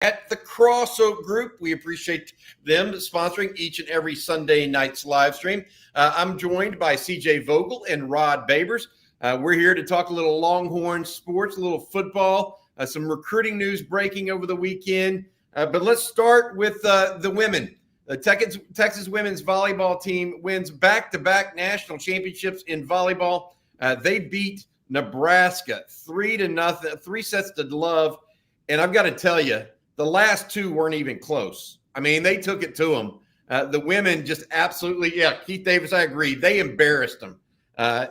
at the Crosso Group. We appreciate them sponsoring each and every Sunday night's live stream. I'm joined by CJ Vogel and Rod Babers. We're here to talk a little Longhorn sports, a little football, some recruiting news breaking over the weekend. But let's start with the women. The Texas women's volleyball team wins back-to-back national championships in volleyball. They beat Nebraska 3-0, 3 sets to love. And I've got to tell you, the last two weren't even close. I mean, they took it to them. The women just absolutely, Keith Davis, I agree. They embarrassed them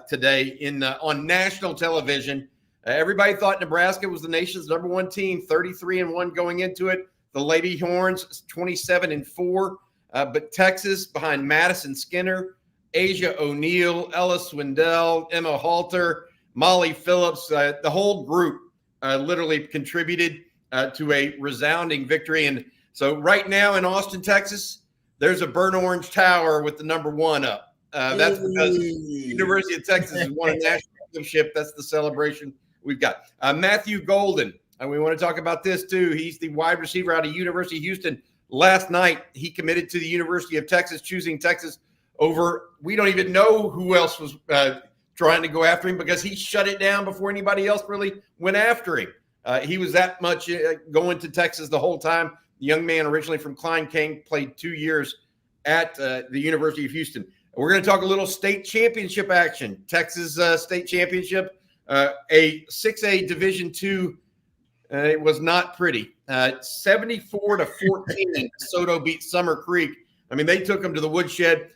today on national television. Everybody thought Nebraska was the nation's #1 team, 33-1 going into it. The Lady Horns, 27-4. But Texas, behind Madison Skinner, Asia O'Neal, Ella Swindell, Emma Halter, Molly Phillips, the whole group literally contributed to a resounding victory. And so right now in Austin, Texas, there's a burnt orange tower with the #1 up. That's because University of Texas has won a national championship. That's the celebration we've got. Matthew Golden, and we want to talk about this too. He's the wide receiver out of University of Houston. Last night, he committed to the University of Texas, choosing Texas over, we don't even know who else was trying to go after him because he shut it down before anybody else really went after him. He was that much going to Texas the whole time. The young man originally from Klein King played 2 years at the University of Houston. We're going to talk a little state championship action. Texas state championship, a 6A Division II. It was not pretty. 74-14, DeSoto beat Summer Creek. I mean, they took them to the woodshed.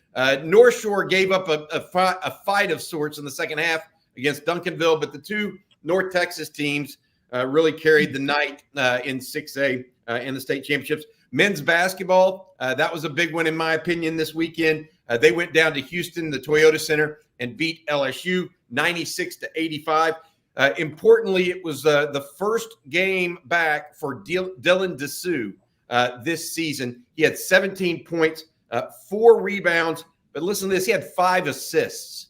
North Shore gave up a fight of sorts in the second half against Duncanville, but the two North Texas teams really carried the night in 6A in the state championships. Men's basketball, that was a big one in my opinion this weekend. They went down to Houston, the Toyota Center, and beat LSU 96-85. Importantly, it was the first game back for Dylan Dessou this season. He had 17 points, 4 rebounds, but listen to this, he had 5 assists.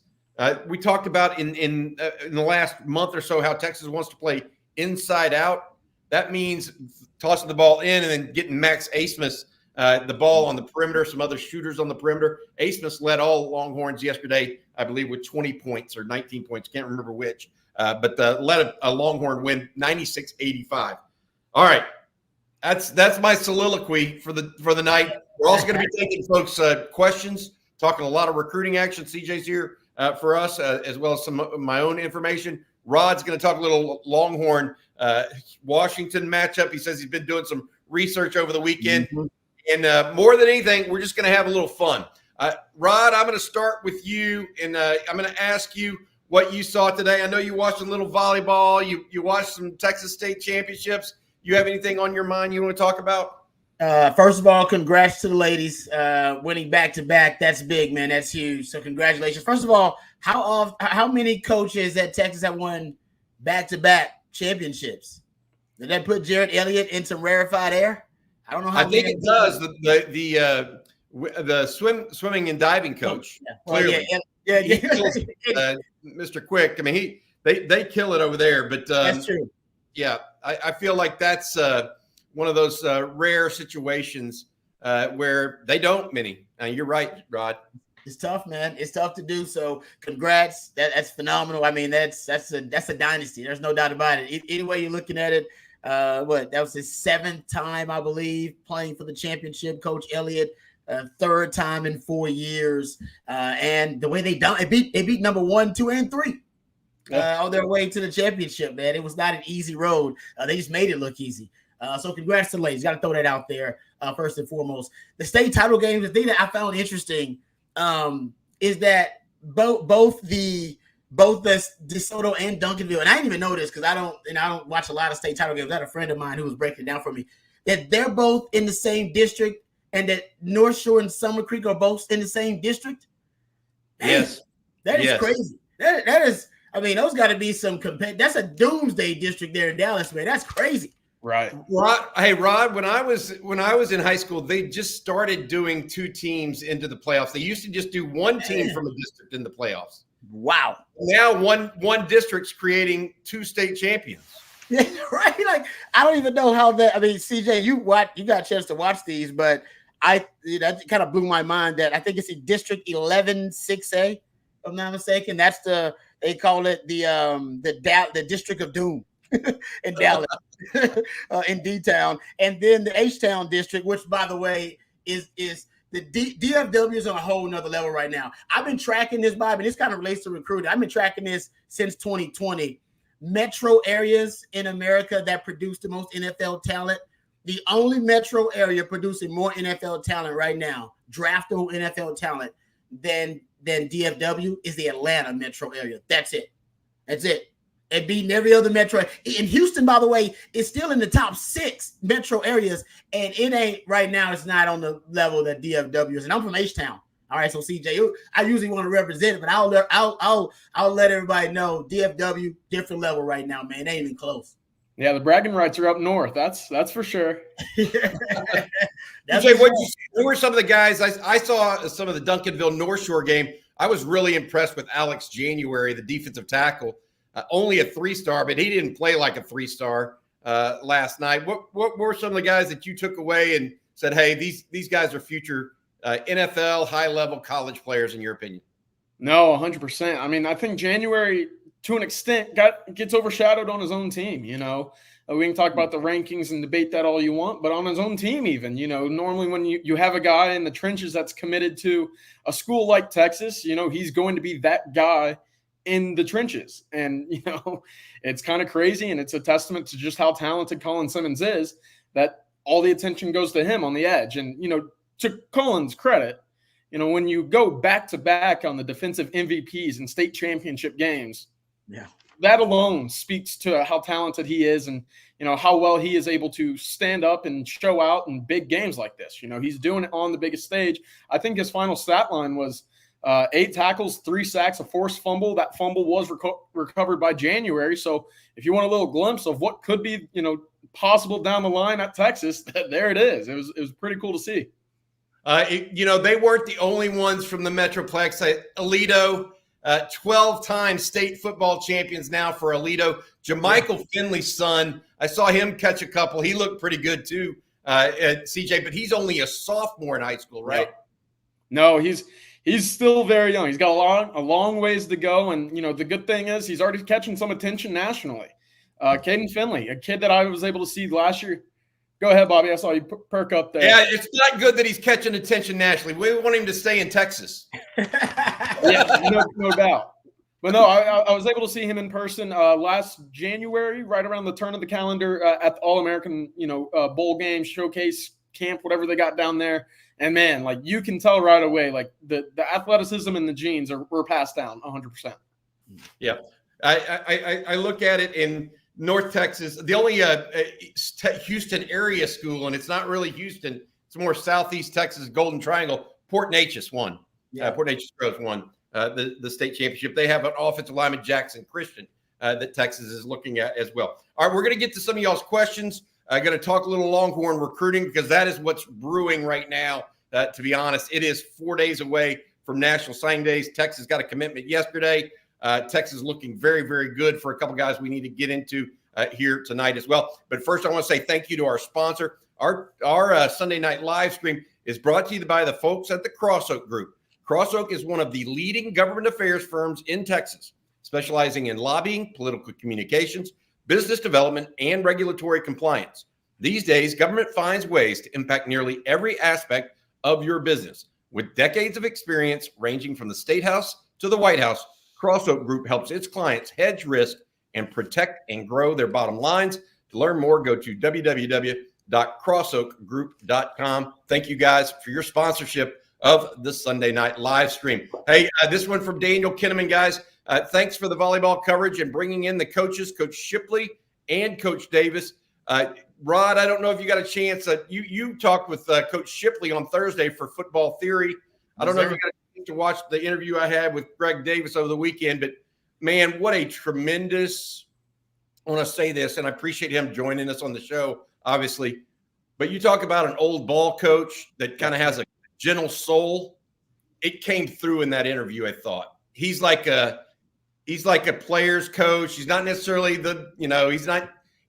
We talked about in the last month or so how Texas wants to play inside out. That means tossing the ball in and then getting Max Asmus the ball on the perimeter, some other shooters on the perimeter. Asmus led all Longhorns yesterday, I believe, with 20 points or 19 points. Can't remember which. But let a Longhorn win 96-85. All right. That's my soliloquy for the night. We're also going to be taking folks' questions, talking a lot of recruiting action. CJ's here for us, as well as some of my own information. Rod's going to talk a little Longhorn Washington matchup. He says he's been doing some research over the weekend. Mm-hmm. And more than anything, we're just going to have a little fun. Rod, I'm going to start with you, and I'm going to ask you what you saw today. I know you watched a little volleyball. You watched some Texas state championships. You have anything on your mind you want to talk about? First of all, congrats to the ladies winning back-to-back. That's big, man. That's huge. So congratulations. First of all, how many coaches at Texas have won back-to-back championships? Did that put Jared Elliott in some rarefied air? I don't know how. I think it does. The swimming and diving coach. Clearly. Yeah. Mr. Quick. I mean, they kill it over there. But that's true. Yeah, I feel like that's one of those rare situations where they don't many. You're right, Rod. It's tough, man. It's tough to do. So, congrats. That's phenomenal. I mean, that's a dynasty. There's no doubt about it. Any way you're looking at it, that was his 7th time, I believe, playing for the championship. Coach Elliott, 3rd time in 4 years, and the way they beat number 1, 2, and 3 on their way to the championship. Man, it was not an easy road. They just made it look easy. So, congrats to the ladies. Got to throw that out there first and foremost. The state title game. The thing that I found interesting is that both the DeSoto and Duncanville, and I didn't even know this because I don't watch a lot of state title games. I had a friend of mine who was breaking it down for me, that they're both in the same district and that North Shore and Summer Creek are both in the same district. Yes. That is crazy. That is, I mean, those got to be some that's a doomsday district there in Dallas, man. That's crazy. Right. Rod, when I was in high school, they just started doing 2 teams into the playoffs. They used to just do 1 team from a district in the playoffs. Wow. Now one district's creating 2 state champions. Yeah, right. Like I don't even know how that. I mean, CJ, you got a chance to watch these, but that kind of blew my mind. That I think it's in District 11 6A, if I'm not mistaken. That's they call it the District of Doom in Dallas, in D-Town, and then the H-Town district, which by the way is the DFW is on a whole nother level right now. I've been tracking this, Bob, and this kind of relates to recruiting. I've been tracking this since 2020. Metro areas in America that produce the most NFL talent. The only metro area producing more NFL talent right now, draftable NFL talent than DFW is the Atlanta metro area. That's it. And beating every other metro. In Houston, by the way, is still in the top 6 metro areas, and it ain't right now. It's not on the level that DFW is. And I'm from H-Town. All right, so CJ, I usually want to represent it, but I'll let everybody know DFW different level right now, man. They ain't even close. Yeah, the bragging rights are up north. That's for sure. CJ, what you see? Who were some of the guys? I saw some of the Duncanville North Shore game. I was really impressed with Alex January, the defensive tackle. Only a 3-star, but he didn't play like a 3-star last night. What were some of the guys that you took away and said, hey, these guys are future NFL high-level college players, in your opinion? No, 100%. I mean, I think January, to an extent, gets overshadowed on his own team. You know, we can talk about the rankings and debate that all you want, but on his own team even, you know, normally when you have a guy in the trenches that's committed to a school like Texas, you know, he's going to be that guy in the trenches. And, you know, it's kind of crazy, and it's a testament to just how talented Colin Simmons is that all the attention goes to him on the edge. And, you know, to Colin's credit, you know, when you go back-to-back on the defensive MVPs and state championship games, yeah, that alone speaks to how talented he is and, you know, how well he is able to stand up and show out in big games like this. You know, he's doing it on the biggest stage. I think his final stat line was 8 tackles, 3 sacks, a forced fumble. That fumble was recovered by January. So if you want a little glimpse of what could be, you know, possible down the line at Texas, there it is. It was pretty cool to see. You know, they weren't the only ones from the Metroplex. Aledo, 12-time state football champions now for Aledo. Jamichael Finley's son, I saw him catch a couple. He looked pretty good too, at CJ, but he's only a sophomore in high school, right? No, he's still very young. He's got a long ways to go, and, you know, the good thing is he's already catching some attention nationally. Caden Finley, a kid that I was able to see last year. Go ahead, Bobby. I saw you perk up there. Yeah, it's not good that he's catching attention nationally. We want him to stay in Texas. Yeah, no doubt. But no, I was able to see him in person last January, right around the turn of the calendar at the All-American, you know, bowl game, showcase, camp, whatever they got down there. And, man, like, you can tell right away, like, the athleticism and the genes were passed down 100%. Yeah. I look at it in – North Texas, the only Houston area school, and it's not really Houston. It's more Southeast Texas, Golden Triangle. Port Neches won. Yeah. Port Neches Pros won the state championship. They have an offensive lineman, Jackson Christian, that Texas is looking at as well. All right, we're going to get to some of y'all's questions. I'm going to talk a little Longhorn recruiting because that is what's brewing right now. To be honest, it is 4 days away from National Signing Days. Texas got a commitment yesterday. Texas looking very, very good for a couple guys we need to get into here tonight as well. But first, I want to say thank you to our sponsor. Our Sunday night live stream is brought to you by the folks at the Cross Oak Group. Cross Oak is one of the leading government affairs firms in Texas, specializing in lobbying, political communications, business development, and regulatory compliance. These days, government finds ways to impact nearly every aspect of your business. With decades of experience ranging from the State House to the White House, Cross Oak Group helps its clients hedge risk and protect and grow their bottom lines. To learn more, go to www.crossoakgroup.com. Thank you guys for your sponsorship of the Sunday night live stream. Hey, this one from Daniel Kinnaman, guys. Thanks for the volleyball coverage and bringing in the coaches, Coach Shipley and Coach Davis. Rod, I don't know if you got a chance. You talked with Coach Shipley on Thursday for Football Theory. I don't know if you got a chance to watch the interview I had with Greg Davis over the weekend, but man, what a tremendous, I want to say this, and I appreciate him joining us on the show, obviously, but you talk about an old ball coach that kind of has a gentle soul. It came through in that interview, I thought. He's like a player's coach. He's not necessarily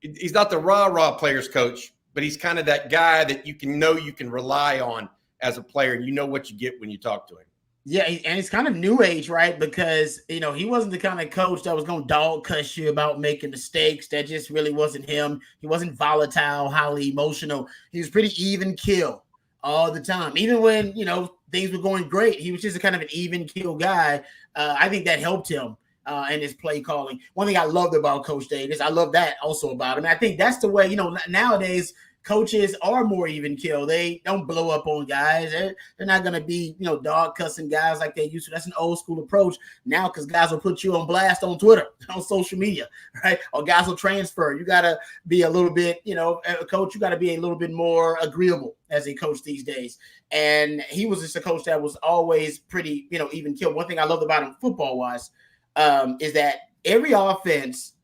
he's not the rah-rah players coach, but he's kind of that guy that you can rely on as a player, and you know what you get when you talk to him. Yeah, and it's kind of new age, right? Because, he wasn't the kind of coach that was going to dog cuss you about making mistakes. That just really wasn't him. He wasn't volatile, highly emotional. He was pretty even kill all the time. Even when, things were going great, he was just a kind of an even kill guy. I think that helped him in his play calling. One thing I loved about Coach Davis, I love that also about him. I think that's the way, nowadays coaches are more even kill. They don't blow up on guys. They're not going to be, dog cussing guys like they used to. That's an old school approach now, because guys will put you on blast on Twitter, on social media, right? Or guys will transfer. You got to be a little bit, a coach, you got to be a little bit more agreeable as a coach these days. And he was just a coach that was always pretty, even kill. One thing I loved about him football-wise is that every offense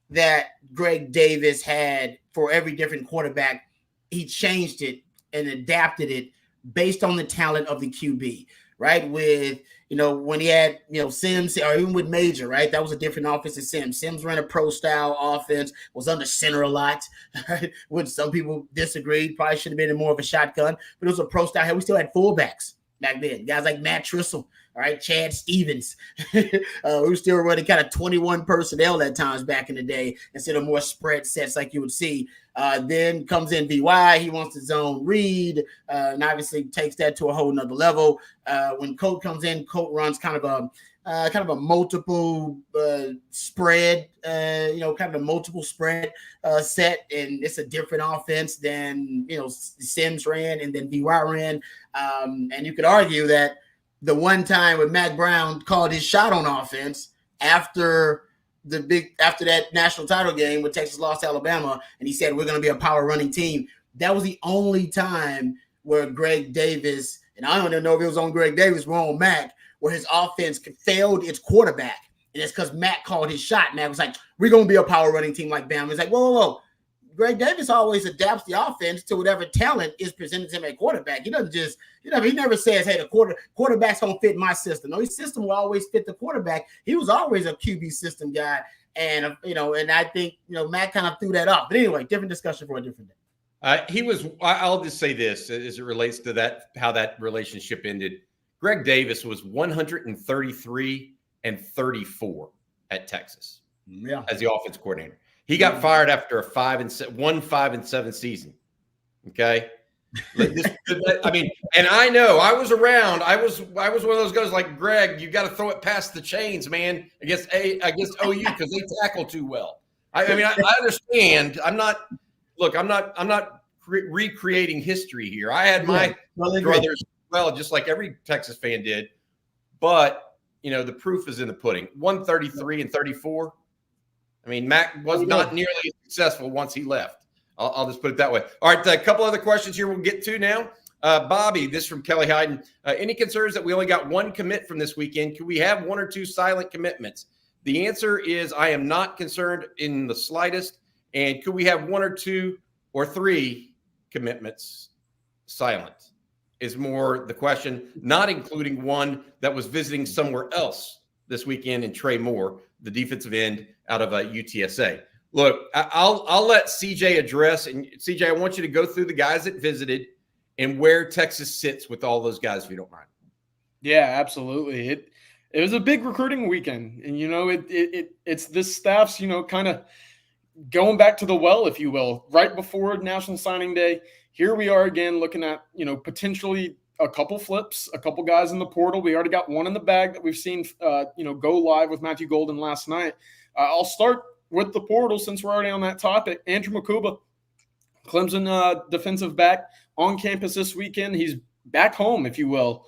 that Greg Davis had for every different quarterback, he changed it and adapted it based on the talent of the QB, right? With, when he had, Sims, or even with Major, right? That was a different offense than Sims. Sims ran a pro-style offense, was under center a lot, right? Which some people disagreed. Probably should have been in more of a shotgun, but it was a pro-style. We still had fullbacks back then. Guys like Matt Trissel, all right, Chad Stevens, who still running kind of 21 personnel at times back in the day instead of more spread sets like you would see. Then comes in VY. He wants to zone read, and obviously takes that to a whole nother level. When Colt comes in, Colt runs kind of a multiple spread, kind of a multiple spread set, and it's a different offense than Sims ran and then VY ran. And you could argue that the one time when Mac Brown called his shot on offense after that national title game when Texas lost to Alabama, and he said, we're going to be a power running team. That was the only time where Greg Davis, and I don't even know if it was on Greg Davis or on Mac, where his offense failed its quarterback. And it's because Mac called his shot. Mac was like, we're going to be a power running team like Bama. He's like, whoa. Greg Davis always adapts the offense to whatever talent is presented to him at quarterback. He doesn't just, he never says, hey, the quarterback's don't fit my system. No, his system will always fit the quarterback. He was always a QB system guy. And, and I think, Matt kind of threw that off. But anyway, different discussion for a different day. I'll just say this as it relates to that, how that relationship ended. Greg Davis was 133-34 at Texas as the offense coordinator. He got fired after a 5-7 season. Okay. I mean, and I know I was around. I was one of those guys like, Greg, you got to throw it past the chains, man, against OU because they tackle too well. I understand. I'm not recreating history here. I had my brothers, well, just like every Texas fan did, but the proof is in the pudding. 133-34. I mean, Mac was not nearly as successful once he left. I'll just put it that way. All right, a couple other questions here we'll get to now. Bobby, this from Kelly Hyden. Any concerns that we only got one commit from this weekend? Could we have one or two silent commitments? The answer is I am not concerned in the slightest. And could we have one or two or three commitments silent is more the question, not including one that was visiting somewhere else this weekend in Trey Moore, the defensive end out of UTSA. Look, I'll let CJ address, and CJ, I want you to go through the guys that visited and where Texas sits with all those guys, if you don't mind. Yeah, absolutely. It was a big recruiting weekend, and it's this staff's kind of going back to the well, if you will, right before National Signing Day. Here we are again looking at potentially a couple flips, a couple guys in the portal. We already got one in the bag that we've seen go live with Matthew Golden last night. I'll start with the portal since we're already on that topic. Andrew Makuba, Clemson defensive back, on campus this weekend. He's back home, if you will,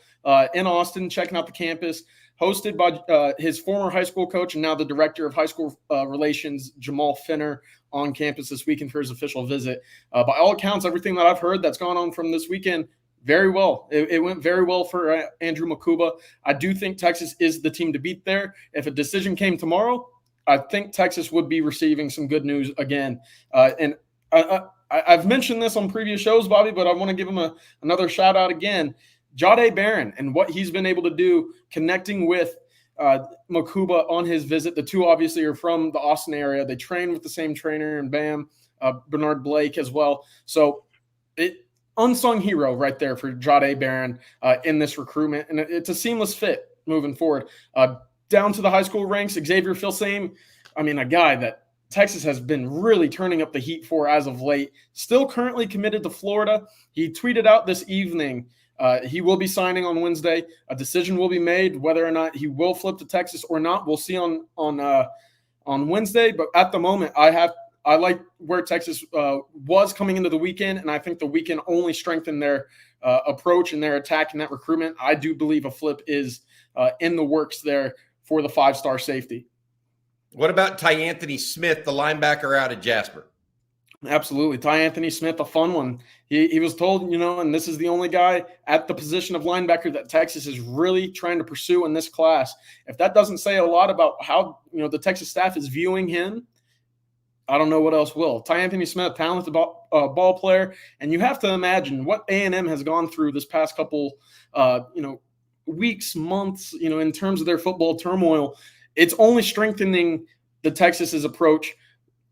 in Austin, checking out the campus, hosted by his former high school coach and now the director of high school relations, Jamal Finner, on campus this weekend for his official visit. By all accounts, everything that I've heard that's gone on from this weekend, very well. It went very well for Andrew Makuba. I do think Texas is the team to beat there. If a decision came tomorrow, I think Texas would be receiving some good news again. And I've mentioned this on previous shows, Bobby, but I want to give him another shout out again. Jahdae Barron and what he's been able to do connecting with Makuba on his visit. The two obviously are from the Austin area. They train with the same trainer and Bam. Bernard Blake as well. So unsung hero right there for Jahdae Barron in this recruitment. And it's a seamless fit moving forward. Down to the high school ranks, Xavier Filsame, a guy that Texas has been really turning up the heat for as of late. Still currently committed to Florida. He tweeted out this evening he will be signing on Wednesday. A decision will be made whether or not he will flip to Texas or not. We'll see on Wednesday. But at the moment, I like where Texas was coming into the weekend, and I think the weekend only strengthened their approach and their attack in that recruitment. I do believe a flip is in the works there for the 5-star safety. What about Ty Anthony Smith, the linebacker out of Jasper? Absolutely. Ty Anthony Smith, a fun one. He was told, and this is the only guy at the position of linebacker that Texas is really trying to pursue in this class. If that doesn't say a lot about how, the Texas staff is viewing him, I don't know what else will. Ty Anthony Smith, talented ball player. And you have to imagine what A&M has gone through this past couple, weeks, months, in terms of their football turmoil. It's only strengthening the Texas's approach,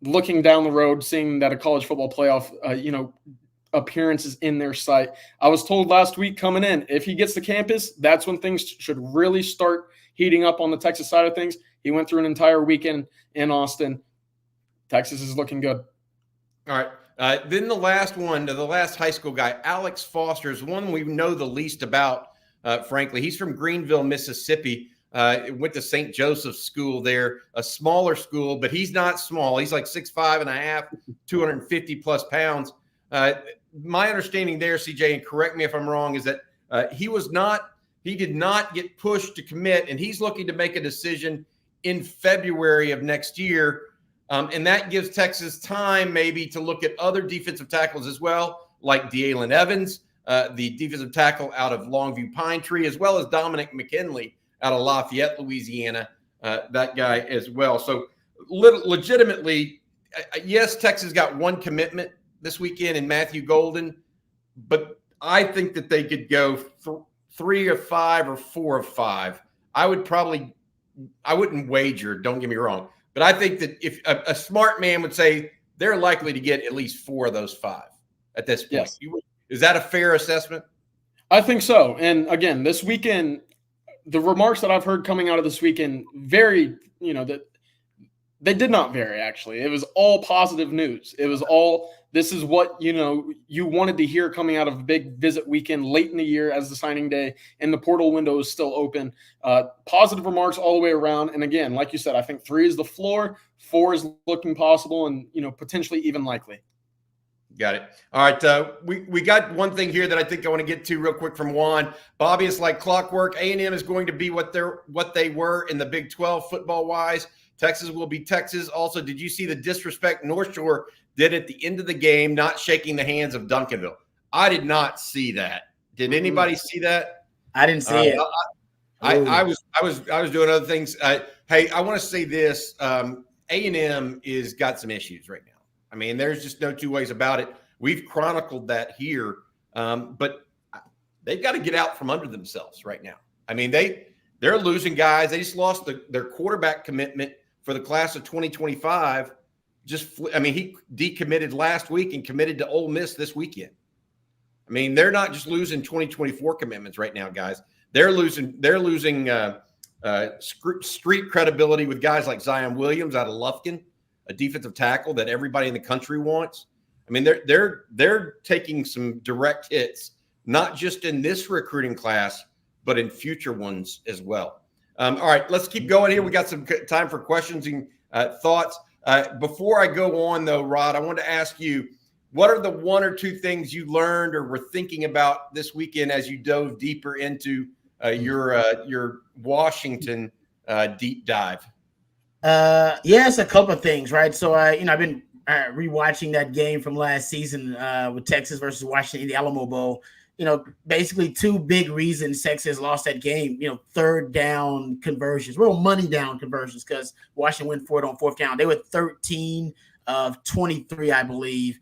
looking down the road, seeing that a college football playoff, appearance is in their sight. I was told last week coming in, if he gets to campus, that's when things should really start heating up on the Texas side of things. He went through an entire weekend in Austin. Texas is looking good. All right. Then the last high school guy, Alex Foster, is one we know the least about, frankly. He's from Greenville, Mississippi. Went to St. Joseph's School there, a smaller school, but he's not small. He's like 6'5.5", 250 plus pounds. My understanding there, CJ, and correct me if I'm wrong, is that he did not get pushed to commit, and he's looking to make a decision in February of next year. And that gives Texas time maybe to look at other defensive tackles as well, like D'Alen Evans, the defensive tackle out of Longview Pine Tree, as well as Dominic McKinley out of Lafayette, Louisiana, that guy as well. So legitimately, yes, Texas got one commitment this weekend in Matthew Golden, but I think that they could go 3 of 5 or 4 of 5. I wouldn't wager, don't get me wrong, but I think that if a smart man would say they're likely to get at least 4 of those 5 at this point. Yes. Is that a fair assessment? I think so. And again, this weekend, the remarks that I've heard coming out of this weekend varied, that they did not vary, actually. It was all positive news. It was all, this is what, you wanted to hear coming out of a big visit weekend late in the year as the signing day and the portal window is still open. Positive remarks all the way around. And again, like you said, I think 3 is the floor, 4 is looking possible and, potentially even likely. Got it. All right. We got one thing here that I think I want to get to real quick from Juan. Bobby, it's like clockwork. A&M is going to be what they were in the Big 12 football wise. Texas will be Texas. Also, did you see the disrespect North Shore did at the end of the game, not shaking the hands of Duncanville? I did not see that. Did anybody see that? I didn't see it. I was doing other things. Hey, I want to say this. A&M is got some issues right now. I mean, there's just no two ways about it. We've chronicled that here, but they've got to get out from under themselves right now. I mean, they're losing guys. They just lost their quarterback commitment for the class of 2025. He decommitted last week and committed to Ole Miss this weekend. I mean, they're not just losing 2024 commitments right now, guys. They're losing street credibility with guys like Zion Williams out of Lufkin, a defensive tackle that everybody in the country wants. I mean, they're taking some direct hits, not just in this recruiting class, but in future ones as well. All right, let's keep going here. We got some time for questions and thoughts. Before I go on, though, Rod, I want to ask you, what are the 1 or 2 things you learned or were thinking about this weekend as you dove deeper into your Washington deep dive? Yes, a couple of things, right? So I've been rewatching that game from last season with Texas versus Washington in the Alamo Bowl. Basically 2 big reasons Texas lost that game. Third down conversions, real money down conversions, because Washington went for it on 4th down. They were 13 of 23, I believe,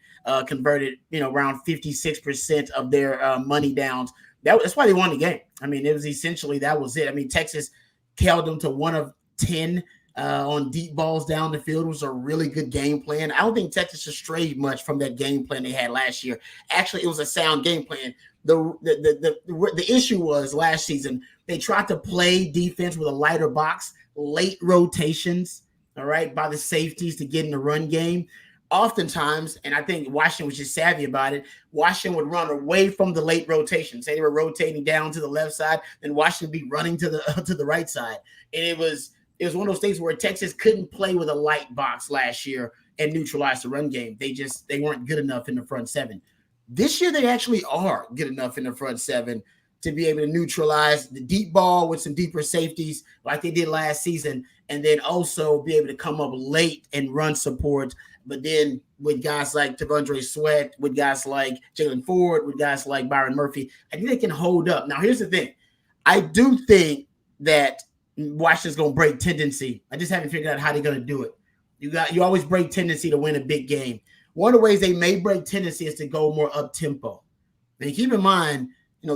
converted. Around 56% of their money downs. That's why they won the game. I mean, it was essentially that was it. I mean, Texas held them to 1 of 10 on deep balls down the field. It was a really good game plan. I don't think Texas has strayed much from that game plan they had last year. Actually, it was a sound game plan. The issue was last season they tried to play defense with a lighter box, late rotations, all right, by the safeties to get in the run game. Oftentimes, and I think Washington was just savvy about it, Washington would run away from the late rotation. Say they were rotating down to the left side, then Washington would be running to the right side. And it was one of those things where Texas couldn't play with a light box last year and neutralize the run game. They weren't good enough in the front seven. This year, they actually are good enough in the front seven to be able to neutralize the deep ball with some deeper safeties like they did last season, and then also be able to come up late and run support. But then with guys like T'Vondre Sweat, with guys like Jalen Ford, with guys like Byron Murphy, I think they can hold up. Now, here's the thing. I do think that Washington's going to break tendency. I just haven't figured out how they're going to do it. You always break tendency to win a big game. One of the ways they may break tendency is to go more up-tempo. And keep in mind,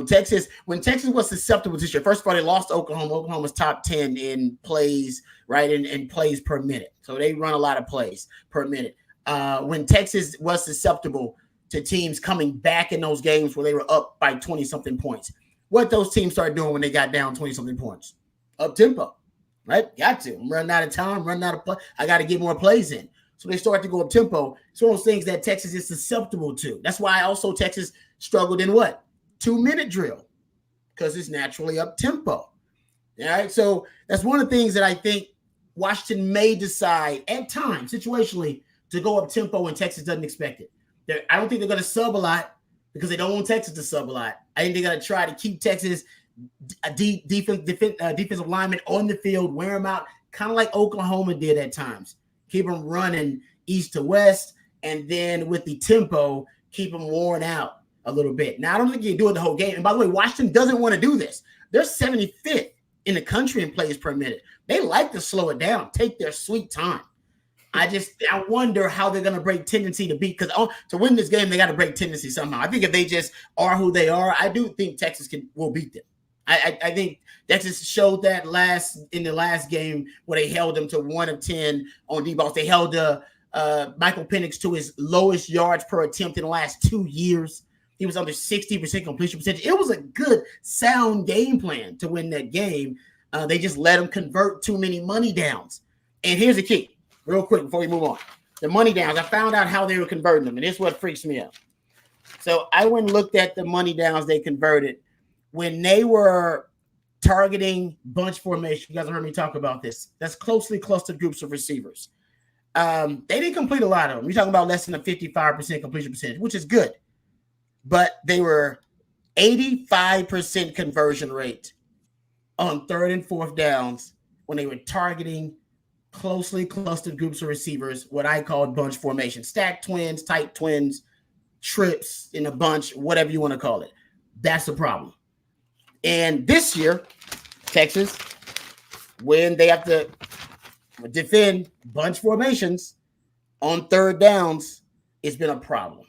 Texas, when Texas was susceptible this year, first of all, they lost to Oklahoma. Oklahoma's top 10 in plays, right, in plays per minute. So they run a lot of plays per minute. When Texas was susceptible to teams coming back in those games where they were up by 20-something points, what those teams started doing when they got down 20-something points? Up-tempo, right? Got to. I'm running out of time, running out of play. I got to get more plays in. So they start to go up tempo. It's one of those things that Texas is susceptible to. That's why also Texas struggled in what? 2-minute drill, because it's naturally up tempo. All right. So that's one of the things that I think Washington may decide at times, situationally, to go up tempo when Texas doesn't expect it. I don't think they're going to sub a lot because they don't want Texas to sub a lot. I think they're going to try to keep Texas defensive linemen on the field, wear them out, kind of like Oklahoma did at times. Keep them running east to west, and then with the tempo, keep them worn out a little bit. Now, I don't think you can do it the whole game. And by the way, Washington doesn't want to do this. They're 75th in the country in plays per minute. They like to slow it down, take their sweet time. I wonder how they're going to break tendency to beat, because to win this game, they got to break tendency somehow. I think if they just are who they are, I do think Texas will beat them. I think Texas showed that in the last game where they held them to 1 of 10 on D-balls. They held Michael Penix to his lowest yards per attempt in the last 2 years. He was under 60% completion percentage. It was a good, sound game plan to win that game. They just let them convert too many money downs. And here's the key, real quick before we move on. The money downs, I found out how they were converting them, and this is what freaks me out. So I went and looked at the money downs they converted. When they were targeting bunch formation, you guys have heard me talk about this. That's closely clustered groups of receivers. They didn't complete a lot of them. You're talking about less than a 55% completion percentage, which is good. But they were 85% conversion rate on 3rd and 4th downs when they were targeting closely clustered groups of receivers, what I call bunch formation, stack twins, tight twins, trips in a bunch, whatever you want to call it. That's the problem. And this year, Texas, when they have to defend bunch formations on 3rd downs, it's been a problem.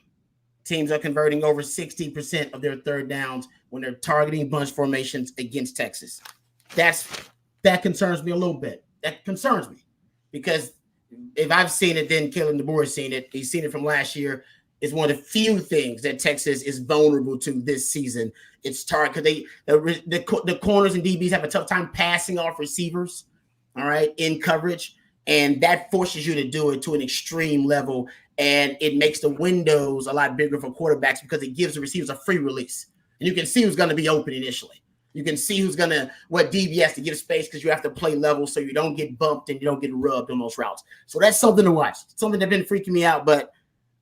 Teams are converting over 60% of their 3rd downs when they're targeting bunch formations against Texas. That concerns me a little bit. That concerns me because if I've seen it, then Kellen DeBoer has seen it. He's seen it from last year. It's one of the few things that Texas is vulnerable to this season. It's target because the corners and DBs have a tough time passing off receivers, all right, in coverage, and that forces you to do it to an extreme level, and it makes the windows a lot bigger for quarterbacks because it gives the receivers a free release, and you can see who's going to be open initially. You can see what DB has to give space because you have to play level so you don't get bumped and you don't get rubbed on those routes. So that's something to watch. Something that's been freaking me out, but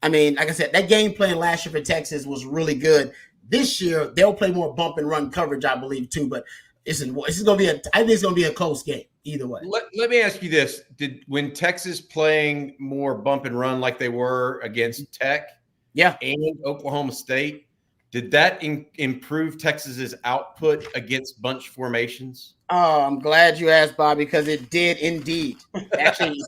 I mean, like I said, that game plan last year for Texas was really good. This year, they'll play more bump and run coverage, I believe, too. But I think it's going to be a close game either way. Let me ask you this. When Texas playing more bump and run like they were against Tech and Oklahoma State, did that improve Texas's output against bunch formations? Oh, I'm glad you asked, Bob, because it did indeed. Actually,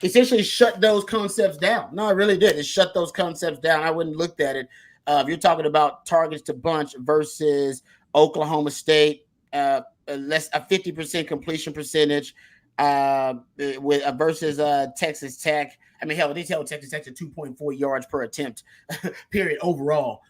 essentially shut those concepts down. No, it really did. It shut those concepts down. I wouldn't looked at it. If you're talking about targets to bunch versus Oklahoma State, less a 50% completion percentage, versus Texas Tech. I mean, hell, they held Texas Tech to 2.4 yards per attempt, period, overall.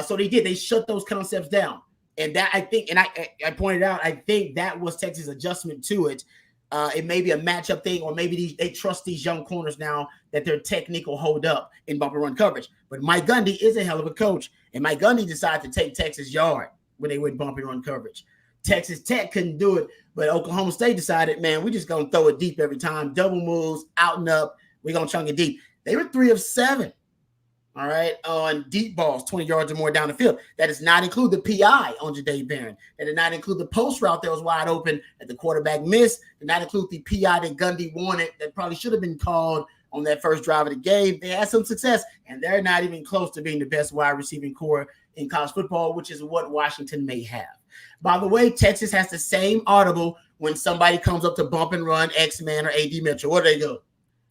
So they shut those concepts down. And that I think, and I pointed out, I think that was Texas' adjustment to it. It may be a matchup thing, or maybe they trust these young corners now that their technique will hold up in bump and run coverage. But Mike Gundy is a hell of a coach, and Mike Gundy decided to take Texas yard when they went bump and run coverage. Texas Tech couldn't do it, but Oklahoma State decided, man, we're just going to throw it deep every time. Double moves, out and up. We're going to chunk it deep. They were 3 of 7, all right, on deep balls, 20 yards or more down the field. That does not include the PI on Ja'Day Barron. That did not include the post route that was wide open that the quarterback missed. Did not include the PI that Gundy wanted that probably should have been called on that first drive of the game. They had some success, and they're not even close to being the best wide receiving core in college football, which is what Washington may have. By the way, Texas has the same audible when somebody comes up to bump and run X-Man or AD Mitchell. Where do they go?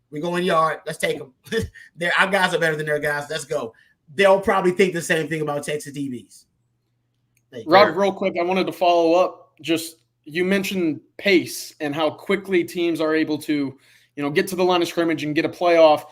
We go in yard. Let's take them. Our guys are better than their guys. Let's go. They'll probably think the same thing about Texas DBs. Rob, real quick, I wanted to follow up. Just you mentioned pace and how quickly teams are able to, get to the line of scrimmage and get a playoff.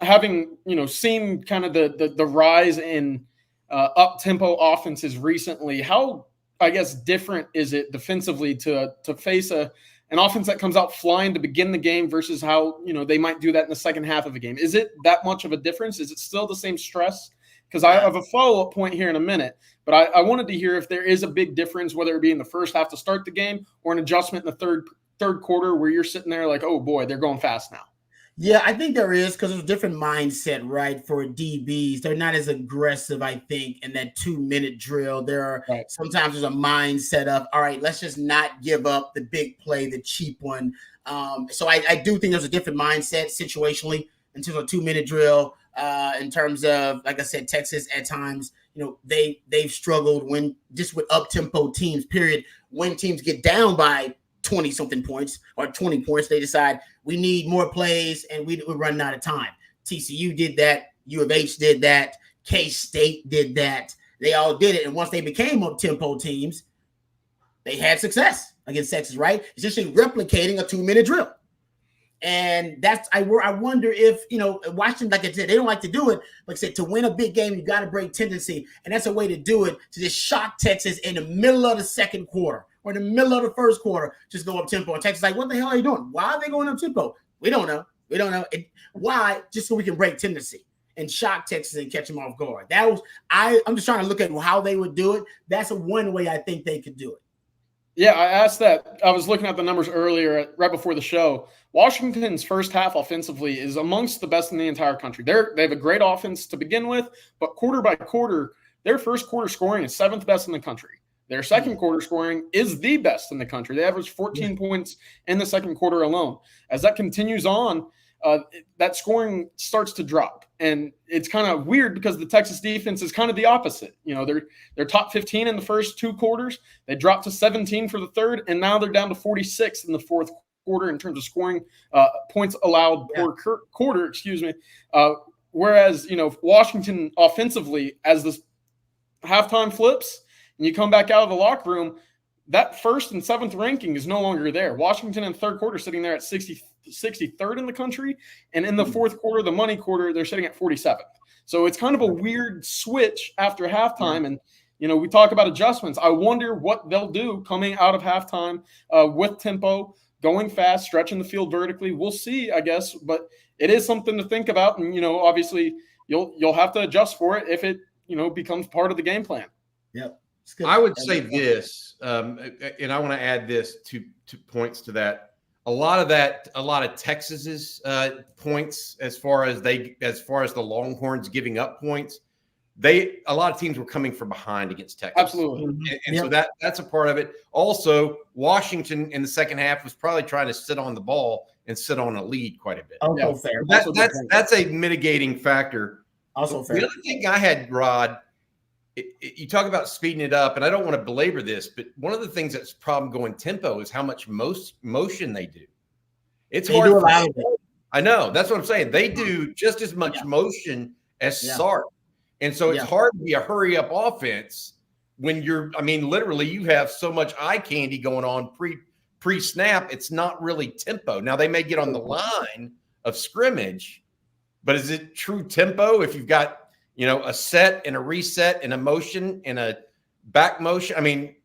Having, seen kind of the rise in up-tempo offenses recently, how, I guess, different is it defensively to face an offense that comes out flying to begin the game versus how, they might do that in the second half of a game? Is it that much of a difference? Is it still the same stress? Because I have a follow-up point here in a minute, but I wanted to hear if there is a big difference, whether it be in the first half to start the game or an adjustment in the third quarter where you're sitting there like, oh boy, they're going fast now. Yeah, I think there is, because there's a different mindset, right, for DBs. They're not as aggressive, I think, in that 2-minute drill. Sometimes there's a mindset of, all right, let's just not give up the big play, the cheap one. So I do think there's a different mindset situationally in terms of a 2-minute drill. In terms of, like I said, Texas at times, they've struggled when just with up-tempo teams, period. When teams get down by 20-something points or 20 points, they decide we need more plays and we're running out of time. TCU did that. U of H did that. K-State did that. They all did it. And once they became up-tempo teams, they had success against Texas, right? Essentially replicating a 2-minute drill. And that's I wonder if, Washington, like I said, they don't like to do it, but I said to win a big game, you got to break tendency. And that's a way to do it, to just shock Texas in the middle of the second quarter or in the middle of the first quarter, just go up tempo. And Texas is like, what the hell are you doing? Why are they going up tempo? We don't know. Why? Just so we can break tendency and shock Texas and catch them off guard. I'm just trying to look at how they would do it. That's one way I think they could do it. Yeah, I asked that. I was looking at the numbers earlier, right before the show. Washington's first half offensively is amongst the best in the entire country. They have a great offense to begin with, but quarter by quarter, their first quarter scoring is 7th best in the country. Their second quarter scoring is the best in the country. They average 14 points in the second quarter alone. As that continues on, that scoring starts to drop. And it's kind of weird because the Texas defense is kind of the opposite. They're top 15 in the first 2 quarters. They dropped to 17 for the third, and now they're down to 46 in the fourth quarter in terms of scoring points allowed per quarter, whereas, Washington offensively, as this halftime flips and you come back out of the locker room, that 1st and 7th ranking is no longer there. Washington in the third quarter sitting there at 63rd in the country. And in the fourth quarter, the money quarter, they're sitting at 47th. So it's kind of a weird switch after halftime. And, we talk about adjustments. I wonder what they'll do coming out of halftime with tempo, going fast, stretching the field vertically. We'll see, I guess. But it is something to think about. And, obviously you'll have to adjust for it if it, becomes part of the game plan. Yep. I would say this, and I want to add this to points to that. A lot of Texas's points, as far as the Longhorns giving up points, a lot of teams were coming from behind against Texas. Absolutely. And so that's a part of it. Also, Washington in the second half was probably trying to sit on the ball and sit on a lead quite a bit. Also fair. That's a mitigating factor. Also fair. The other thing I had, Rod, you talk about speeding it up, and I don't want to belabor this, but one of the things that's problem going tempo is how much motion they do. It's hard. I know. That's what I'm saying. They do just as much motion as Sark. And so it's hard to be a hurry-up offense when literally you have so much eye candy going on pre-snap, it's not really tempo. Now they may get on the line of scrimmage, but is it true tempo if you've got, a set and a reset and a motion and a back motion? I mean,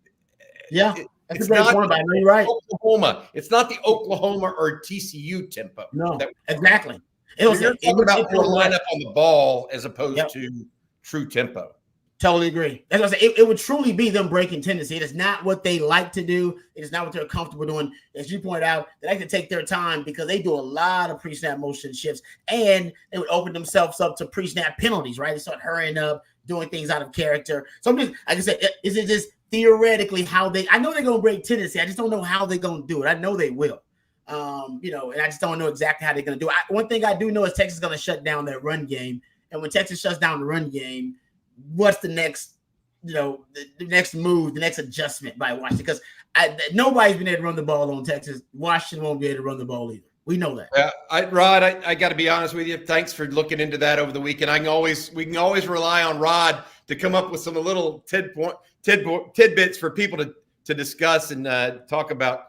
yeah, it's not you're right. Oklahoma. It's not the Oklahoma or TCU tempo. No, exactly. You're talking about more line up on the ball as opposed to true tempo. Totally agree. As I say, it would truly be them breaking tendency. It is not what they like to do. It is not what they're comfortable doing. As you point out, they like to take their time because they do a lot of pre-snap motion shifts, and they would open themselves up to pre-snap penalties, right? They start hurrying up, doing things out of character. So I'm just, like I said, is it just theoretically how I know they're going to break tendency. I just don't know how they're going to do it. I know they will. And I just don't know exactly how they're going to do it. One thing I do know is Texas is going to shut down their run game. And when Texas shuts down the run game, what's the next, the next move, the next adjustment by Washington? Because nobody's been able to run the ball on Texas. Washington won't be able to run the ball either. We know that. Rod, I got to be honest with you. Thanks for looking into that over the weekend. We can always rely on Rod to come up with some little tidbits for people to discuss and talk about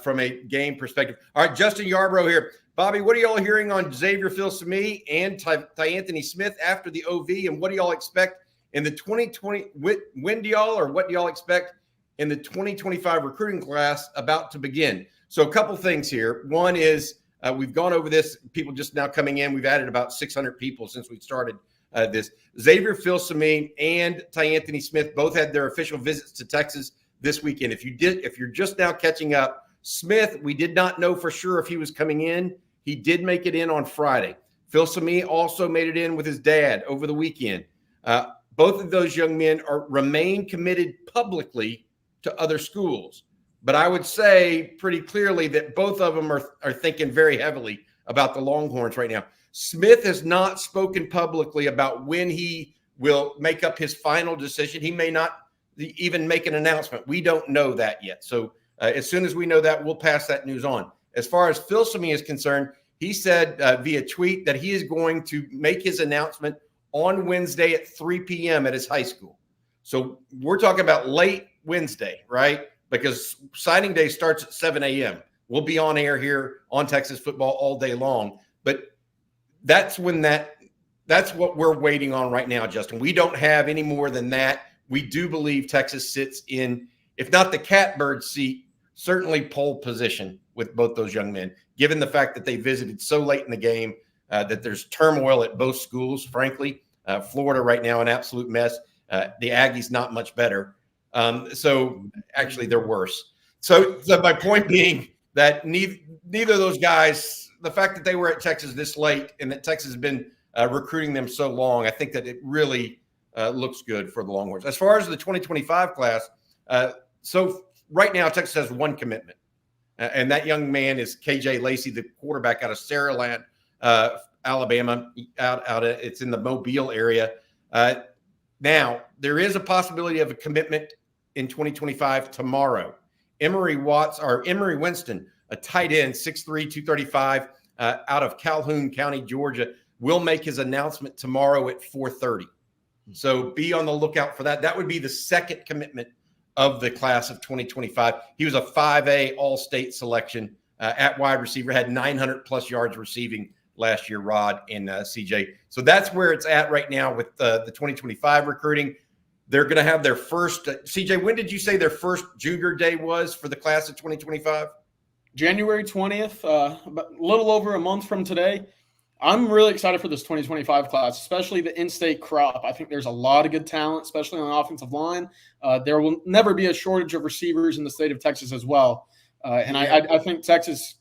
from a game perspective. All right, Justin Yarbrough here. Bobby, what are y'all hearing on Xavier Phil-Sami and Anthony Smith after the OV, and what do y'all expect in the 2020? When do y'all, or what do y'all expect in the 2025 recruiting class about to begin? So a couple things here. One is we've gone over this. People just now coming in. We've added about 600 people since we started this. Xavier Phil-Sami and Anthony Smith both had their official visits to Texas this weekend. If you're just now catching up, Smith, we did not know for sure if he was coming in. He did make it in on Friday. Phil-Sami also made it in with his dad over the weekend. Both of those young men remain committed publicly to other schools. But I would say pretty clearly that both of them are thinking very heavily about the Longhorns right now. Smith has not spoken publicly about when he will make up his final decision. He may not even make an announcement. We don't know that yet. So as soon as we know that, we'll pass that news on. As far as Phil-Sami is concerned, he said via tweet that he is going to make his announcement on Wednesday at 3 p.m. at his high school. So we're talking about late Wednesday, right? Because signing day starts at 7 a.m. We'll be on air here on Texas football all day long. But that's what we're waiting on right now, Justin. We don't have any more than that. We do believe Texas sits in, if not the catbird seat, certainly pole position with both those young men, given the fact that they visited so late in the game, that there's turmoil at both schools, frankly. Florida right now, an absolute mess. The Aggies not much better. So actually they're worse. So my point being that neither of those guys, the fact that they were at Texas this late and that Texas has been recruiting them so long, I think that it really looks good for the Longhorns. As far as the 2025 class, so right now Texas has one commitment, and that young man is KJ Lacey, the quarterback out of Saraland, Alabama. It's in the Mobile area. Now there is a possibility of a commitment in 2025 tomorrow. Emory Winston, a tight end, 6'3", 235, out of Calhoun County, Georgia, will make his announcement tomorrow at 4:30. So be on the lookout for that. That would be the second commitment of the class of 2025. He was a 5A All-State selection at wide receiver, had 900-plus yards receiving last year, Rod and CJ. So that's where it's at right now with the 2025 recruiting. They're going to have their first CJ, when did you say their first junior day was for the class of 2025? January 20th, a little over a month from today. I'm really excited for this 2025 class, especially the in-state crop. I think there's a lot of good talent, especially on the offensive line. There will never be a shortage of receivers in the state of Texas as well. And I think Texas,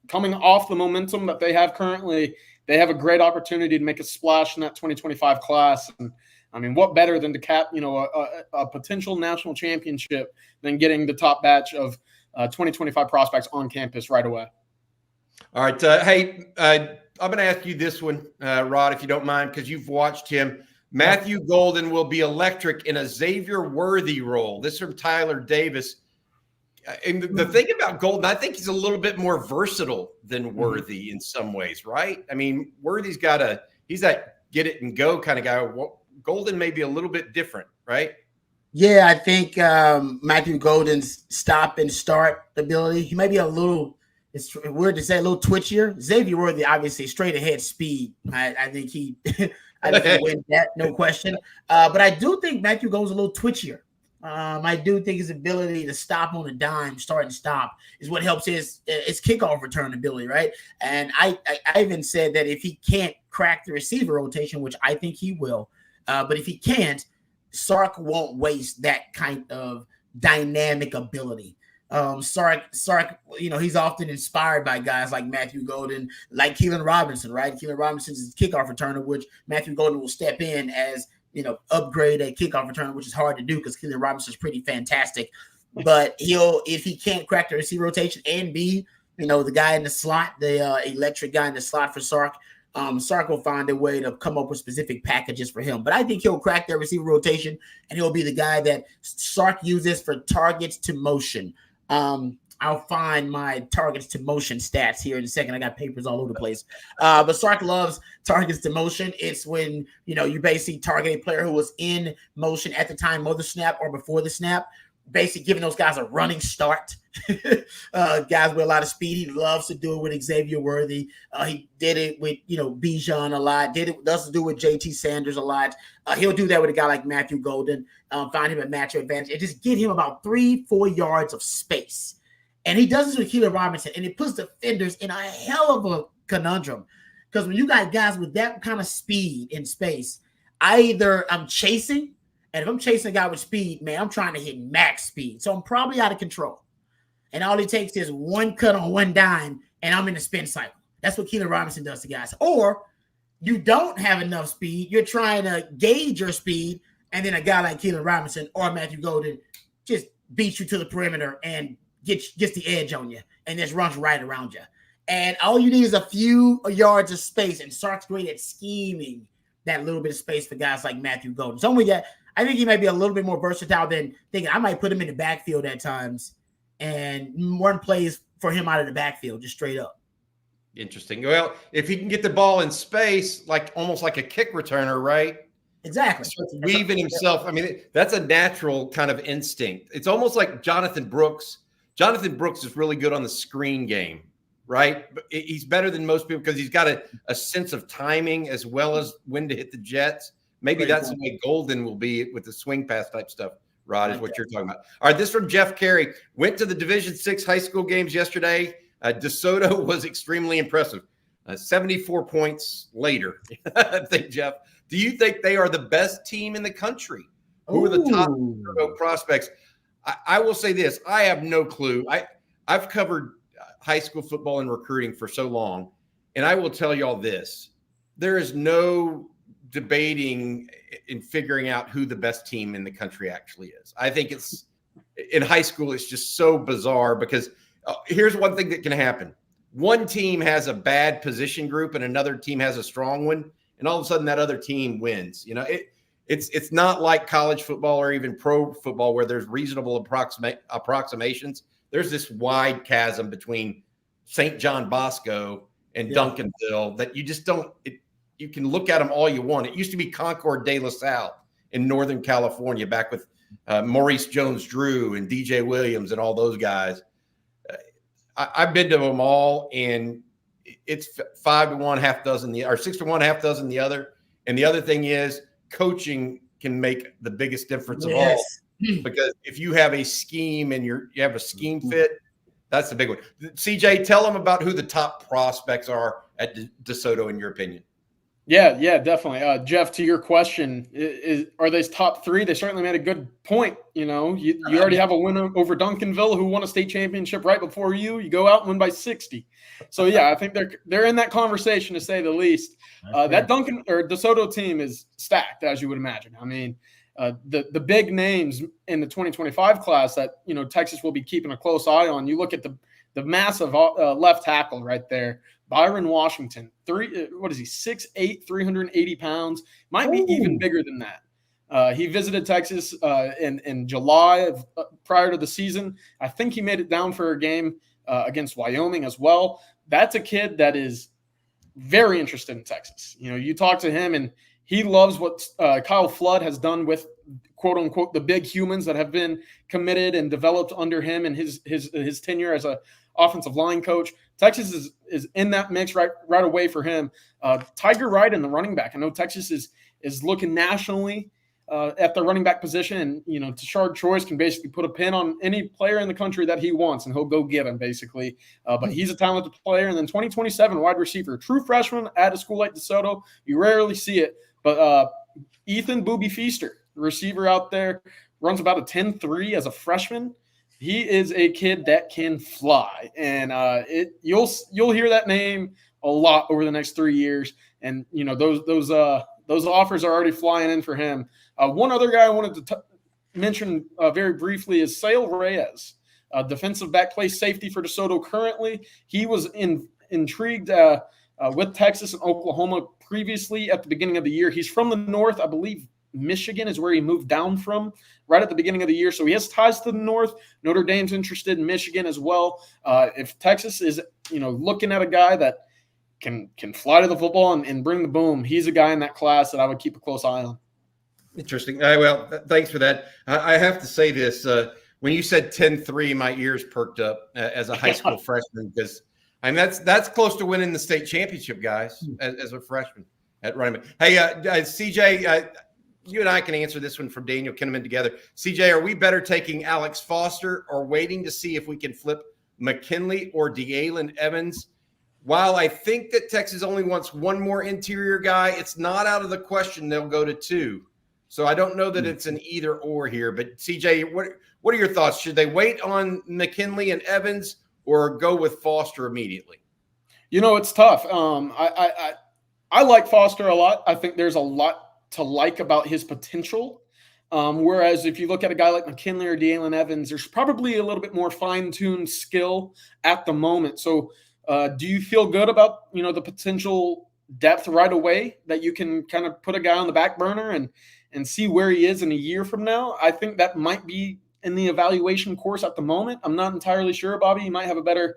coming off the momentum that they have currently, they have a great opportunity to make a splash in that 2025 class. And I mean, what better than to cap, a potential national championship than getting the top batch of 2025 prospects on campus right away. All right. I'm going to ask you this one, Rod, if you don't mind, because you've watched him. Matthew Golden will be electric in a Xavier Worthy role. This is from Tyler Davis. And the thing about Golden, I think he's a little bit more versatile than Worthy in some ways, right? I mean, Worthy's he's that get it and go kind of guy. Golden may be a little bit different, right? Yeah, I think Matthew Golden's stop and start ability. He may be a little. It's weird to say a little twitchier. Xavier Worthy, obviously, straight ahead speed. I think he, I think he wins that, no question. But I do think Matthew Golden's a little twitchier. I do think his ability to stop on a dime, start and stop, is what helps his kickoff return ability, right? And I even said that if he can't crack the receiver rotation, which I think he will, but if he can't, Sark won't waste that kind of dynamic ability. Sark, he's often inspired by guys like Matthew Golden, like Keelan Robinson, right? Keelan Robinson's kickoff returner, which Matthew Golden will step in as, upgrade a kickoff returner, which is hard to do because Keelan Robinson's pretty fantastic. But if he can't crack the receiver rotation and be, the guy in the slot, the electric guy in the slot for Sark, Sark will find a way to come up with specific packages for him. But I think he'll crack that receiver rotation, and he'll be the guy that Sark uses for targets to motion. I'll find my targets to motion stats here in a second. I got papers all over the place. But Sark loves targets to motion. It's when, you basically target a player who was in motion at the time of the snap or before the snap, basically giving those guys a running start. Guys with a lot of speed. He loves to do it with Xavier Worthy. He did it with, Bijan a lot. Does do it with JT Sanders a lot. He'll do that with a guy like Matthew Golden. Find him a matchup advantage and just get him about 3-4 yards of space. And he does this with Keelan Robinson, and it puts defenders in a hell of a conundrum. Because when you got guys with that kind of speed in space, either I'm chasing, and if I'm chasing a guy with speed, man, I'm trying to hit max speed. So I'm probably out of control. And all it takes is one cut on one dime, and I'm in the spin cycle. That's what Keelan Robinson does to guys. Or you don't have enough speed. You're trying to gauge your speed, and then a guy like Keelan Robinson or Matthew Golden just beats you to the perimeter and gets the edge on you and just runs right around you. And all you need is a few yards of space, and Sark's great at scheming that little bit of space for guys like Matthew Golden. So I think he might be a little bit more versatile than thinking I might put him in the backfield at times and run plays for him out of the backfield, just straight up. Interesting. Well, if he can get the ball in space, almost like a kick returner, right? Exactly. Weaving himself. I mean, that's a natural kind of instinct. It's almost like Jonathan Brooks. Jonathan Brooks is really good on the screen game, right? But he's better than most people because he's got a sense of timing as well as when to hit the jets. Maybe that's the way Golden will be with the swing pass type stuff, Rod, is what you're talking about. All right, this from Jeff Carey. Went to the Division VI high school games yesterday. DeSoto was extremely impressive. 74 points later. I think, Jeff, do you think they are the best team in the country? Who are the top prospects? I will say this. I have no clue. I've covered high school football and recruiting for so long, and I will tell y'all this. There is no debating in figuring out who the best team in the country actually is. I think it's in high school, it's just so bizarre because here's one thing that can happen. One team has a bad position group and another team has a strong one, and all of a sudden that other team wins. It's not like college football or even pro football where there's reasonable approximations. There's this wide chasm between St. John Bosco and Duncanville that you just don't you can look at them all you want. It used to be Concord de La Salle in Northern California back with Maurice Jones-Drew and DJ Williams and all those guys. I've been to them all, and it's 5 to 1, half dozen or 6 to 1, half dozen the other. And the other thing is coaching can make the biggest difference of all, because if you have a scheme and you have a scheme fit, that's the big one. CJ, tell them about who the top prospects are at DeSoto in your opinion. Yeah, definitely. Jeff, to your question, are they top three? They certainly made a good point. You already have a win over Duncanville, who won a state championship right before you. You go out and win by 60. So yeah, I think they're in that conversation to say the least. That DeSoto team is stacked, as you would imagine. I mean, the big names in the 2025 class that Texas will be keeping a close eye on. You look at the massive left tackle right there. Byron Washington, 6'8", 380 pounds, might be even bigger than that. He visited Texas in July prior to the season. I think he made it down for a game against Wyoming as well. That's a kid that is very interested in Texas. You talk to him and he loves what Kyle Flood has done with quote unquote, the big humans that have been committed and developed under him and his tenure as a offensive line coach. Texas is in that mix right away for him. Tiger Wright in the running back. I know Texas is looking nationally at the running back position, and Tashard Choice can basically put a pin on any player in the country that he wants, and he'll go get him basically. But he's a talented player. And then 2027 wide receiver, true freshman at a school like DeSoto. You rarely see it, but Ethan Booby Feaster, receiver out there, runs about a 10.3 as a freshman. He is a kid that can fly, and you'll hear that name a lot over the next 3 years. And those offers are already flying in for him. One other guy I wanted to mention very briefly is Sale Reyes, defensive back, plays safety for DeSoto currently. He was intrigued with Texas and Oklahoma previously at the beginning of the year. He's from the north, I believe. Michigan is where he moved down from right at the beginning of the year. So he has ties to the north. Notre Dame's interested in Michigan as well. If Texas is, looking at a guy that can fly to the football and bring the boom, he's a guy in that class that I would keep a close eye on. Interesting. Well, thanks for that. I have to say this. When you said 10-3, my ears perked up as a high school freshman, because that's close to winning the state championship, guys, as a freshman at running back. Hey, CJ, you and I can answer this one from Daniel Kinnaman together. CJ, are we better taking Alex Foster or waiting to see if we can flip McKinley or D'Alen Evans? While I think that Texas only wants one more interior guy, it's not out of the question they'll go to two. So I don't know that it's an either or here. But CJ, what are your thoughts? Should they wait on McKinley and Evans or go with Foster immediately? It's tough. I like Foster a lot. I think there's a lot to like about his potential. Whereas if you look at a guy like McKinley or D'Alen Evans, there's probably a little bit more fine-tuned skill at the moment. So do you feel good about, the potential depth right away that you can kind of put a guy on the back burner and see where he is in a year from now? I think that might be in the evaluation course at the moment. I'm not entirely sure, Bobby. You might have a better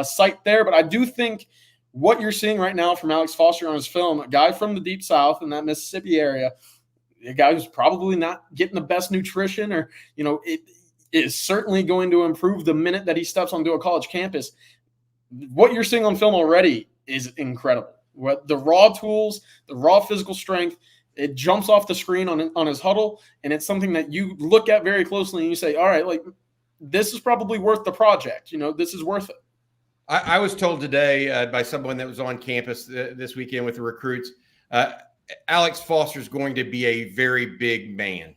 sight there, but I do think what you're seeing right now from Alex Foster on his film, a guy from the Deep South in that Mississippi area, a guy who's probably not getting the best nutrition, or, it is certainly going to improve the minute that he steps onto a college campus. What you're seeing on film already is incredible. The raw tools, the raw physical strength, it jumps off the screen on his huddle, and it's something that you look at very closely and you say, all right, this is probably worth the project. This is worth it. I was told today by someone that was on campus this weekend with the recruits, Alex Foster is going to be a very big man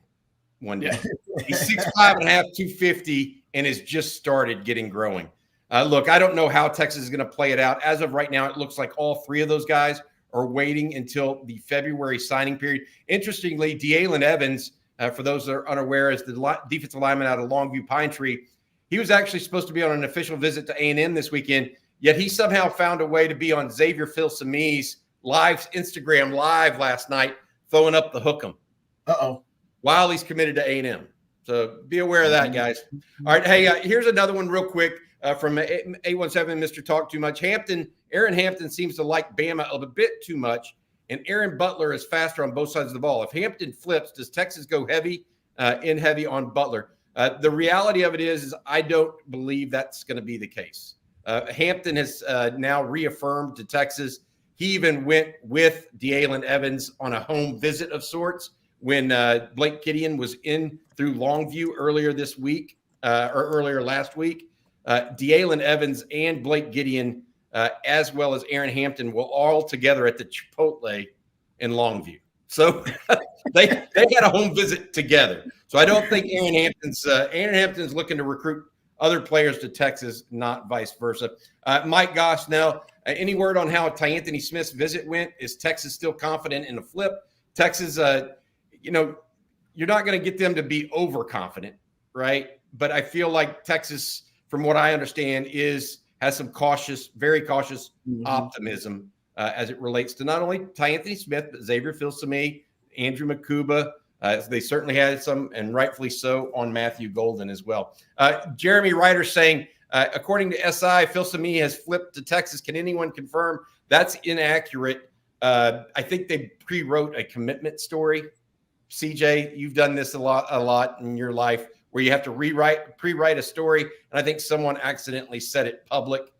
one day. He's 6'5.5", 250, and has just started getting growing. Look, I don't know how Texas is going to play it out. As of right now, it looks like all three of those guys are waiting until the February signing period. Interestingly, D'Alen Evans, for those that are unaware, is the defensive lineman out of Longview Pine Tree. He was actually supposed to be on an official visit to A&M this weekend, yet he somehow found a way to be on Xavier Phil-Sami's Instagram live last night, throwing up the hook'em. While he's committed to A&M. So be aware of that, guys. All right, hey, here's another one real quick from 817 Mr. Talk Too Much. Aaron Hampton seems to like Bama a bit too much, and Aaron Butler is faster on both sides of the ball. If Hampton flips, does Texas go heavy on Butler? The reality of it is I don't believe that's going to be the case. Hampton has now reaffirmed to Texas. He even went with D'Alen Evans on a home visit of sorts when Blake Gideon was in through Longview earlier this week or earlier last week. D'Alen Evans and Blake Gideon, as well as Aaron Hampton, were all together at the Chipotle in Longview. So they had a home visit together. So I don't think Aaron Hampton's looking to recruit other players to Texas, not vice versa. Mike Goss, now, any word on how T'Anthony Smith's visit went? Is Texas still confident in a flip? Texas, you're not going to get them to be overconfident, right? But I feel like Texas, from what I understand, has some very cautious optimism as it relates to not only T'Anthony Smith, but Xavier Phil-Sami, Andrew Makuba. They certainly had some, and rightfully so, on Matthew Golden as well. Jeremy Ryder saying, according to SI, Phil-Sami has flipped to Texas. Can anyone confirm? That's inaccurate. I think they pre-wrote a commitment story CJ, you've done this a lot in your life where you have to pre-write a story. And I think someone accidentally said it public.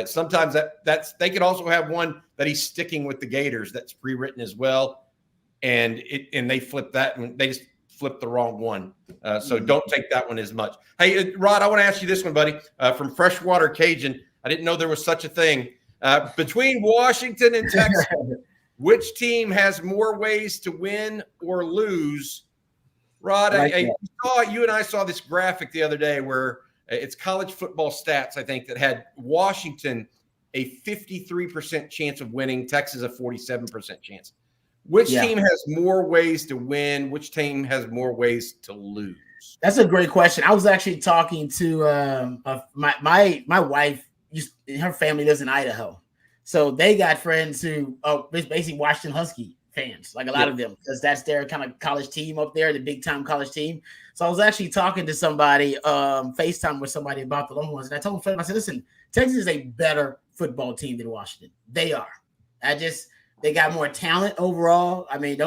Sometimes that's they could also have one that he's sticking with the Gators that's pre-written as well. And they flip that and they just flip the wrong one. So don't take that one as much. Hey, Rod, I want to ask you this one, buddy, from Freshwater Cajun. I didn't know there was such a thing. Between Washington and Texas, which team has more ways to win or lose? Rod, you and I saw this graphic the other day where it's college football stats, I think, that had Washington a 53% chance of winning, Texas a 47% chance. Which team has more ways to win? Which team has more ways to lose? That's a great question. I was actually talking to my wife. Her family lives in Idaho, so they got friends who are basically Washington Husky fans, like a lot of them, because that's their kind of college team up there, the big time college team. So I was actually talking to somebody, FaceTime with somebody about the Longhorns, and I told them, I said, listen, Texas is a better football team than Washington. They are. They got more talent overall. I mean,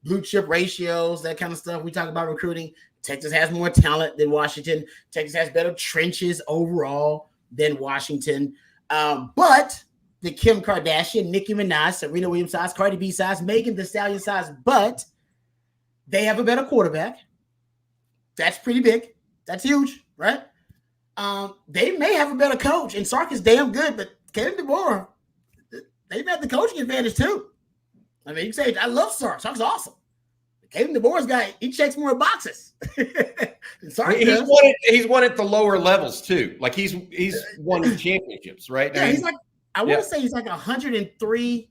blue chip ratios, that kind of stuff. We talk about recruiting. Texas has more talent than Washington. Texas has better trenches overall than Washington. But the Kim Kardashian, Nicki Minaj, Serena Williams size, Cardi B size, Megan Thee Stallion size, but they have a better quarterback. That's pretty big. That's huge, right? They may have a better coach, and Sark is damn good, but Kevin DeBoer, they've had the coaching advantage too. I mean, you can say, I love Sark. Sark's awesome. Kevin DeBoer's guy, he checks more boxes. He's won at the lower levels too. Like he's won championships, right? Yeah, he's like, I want to say he's like 103,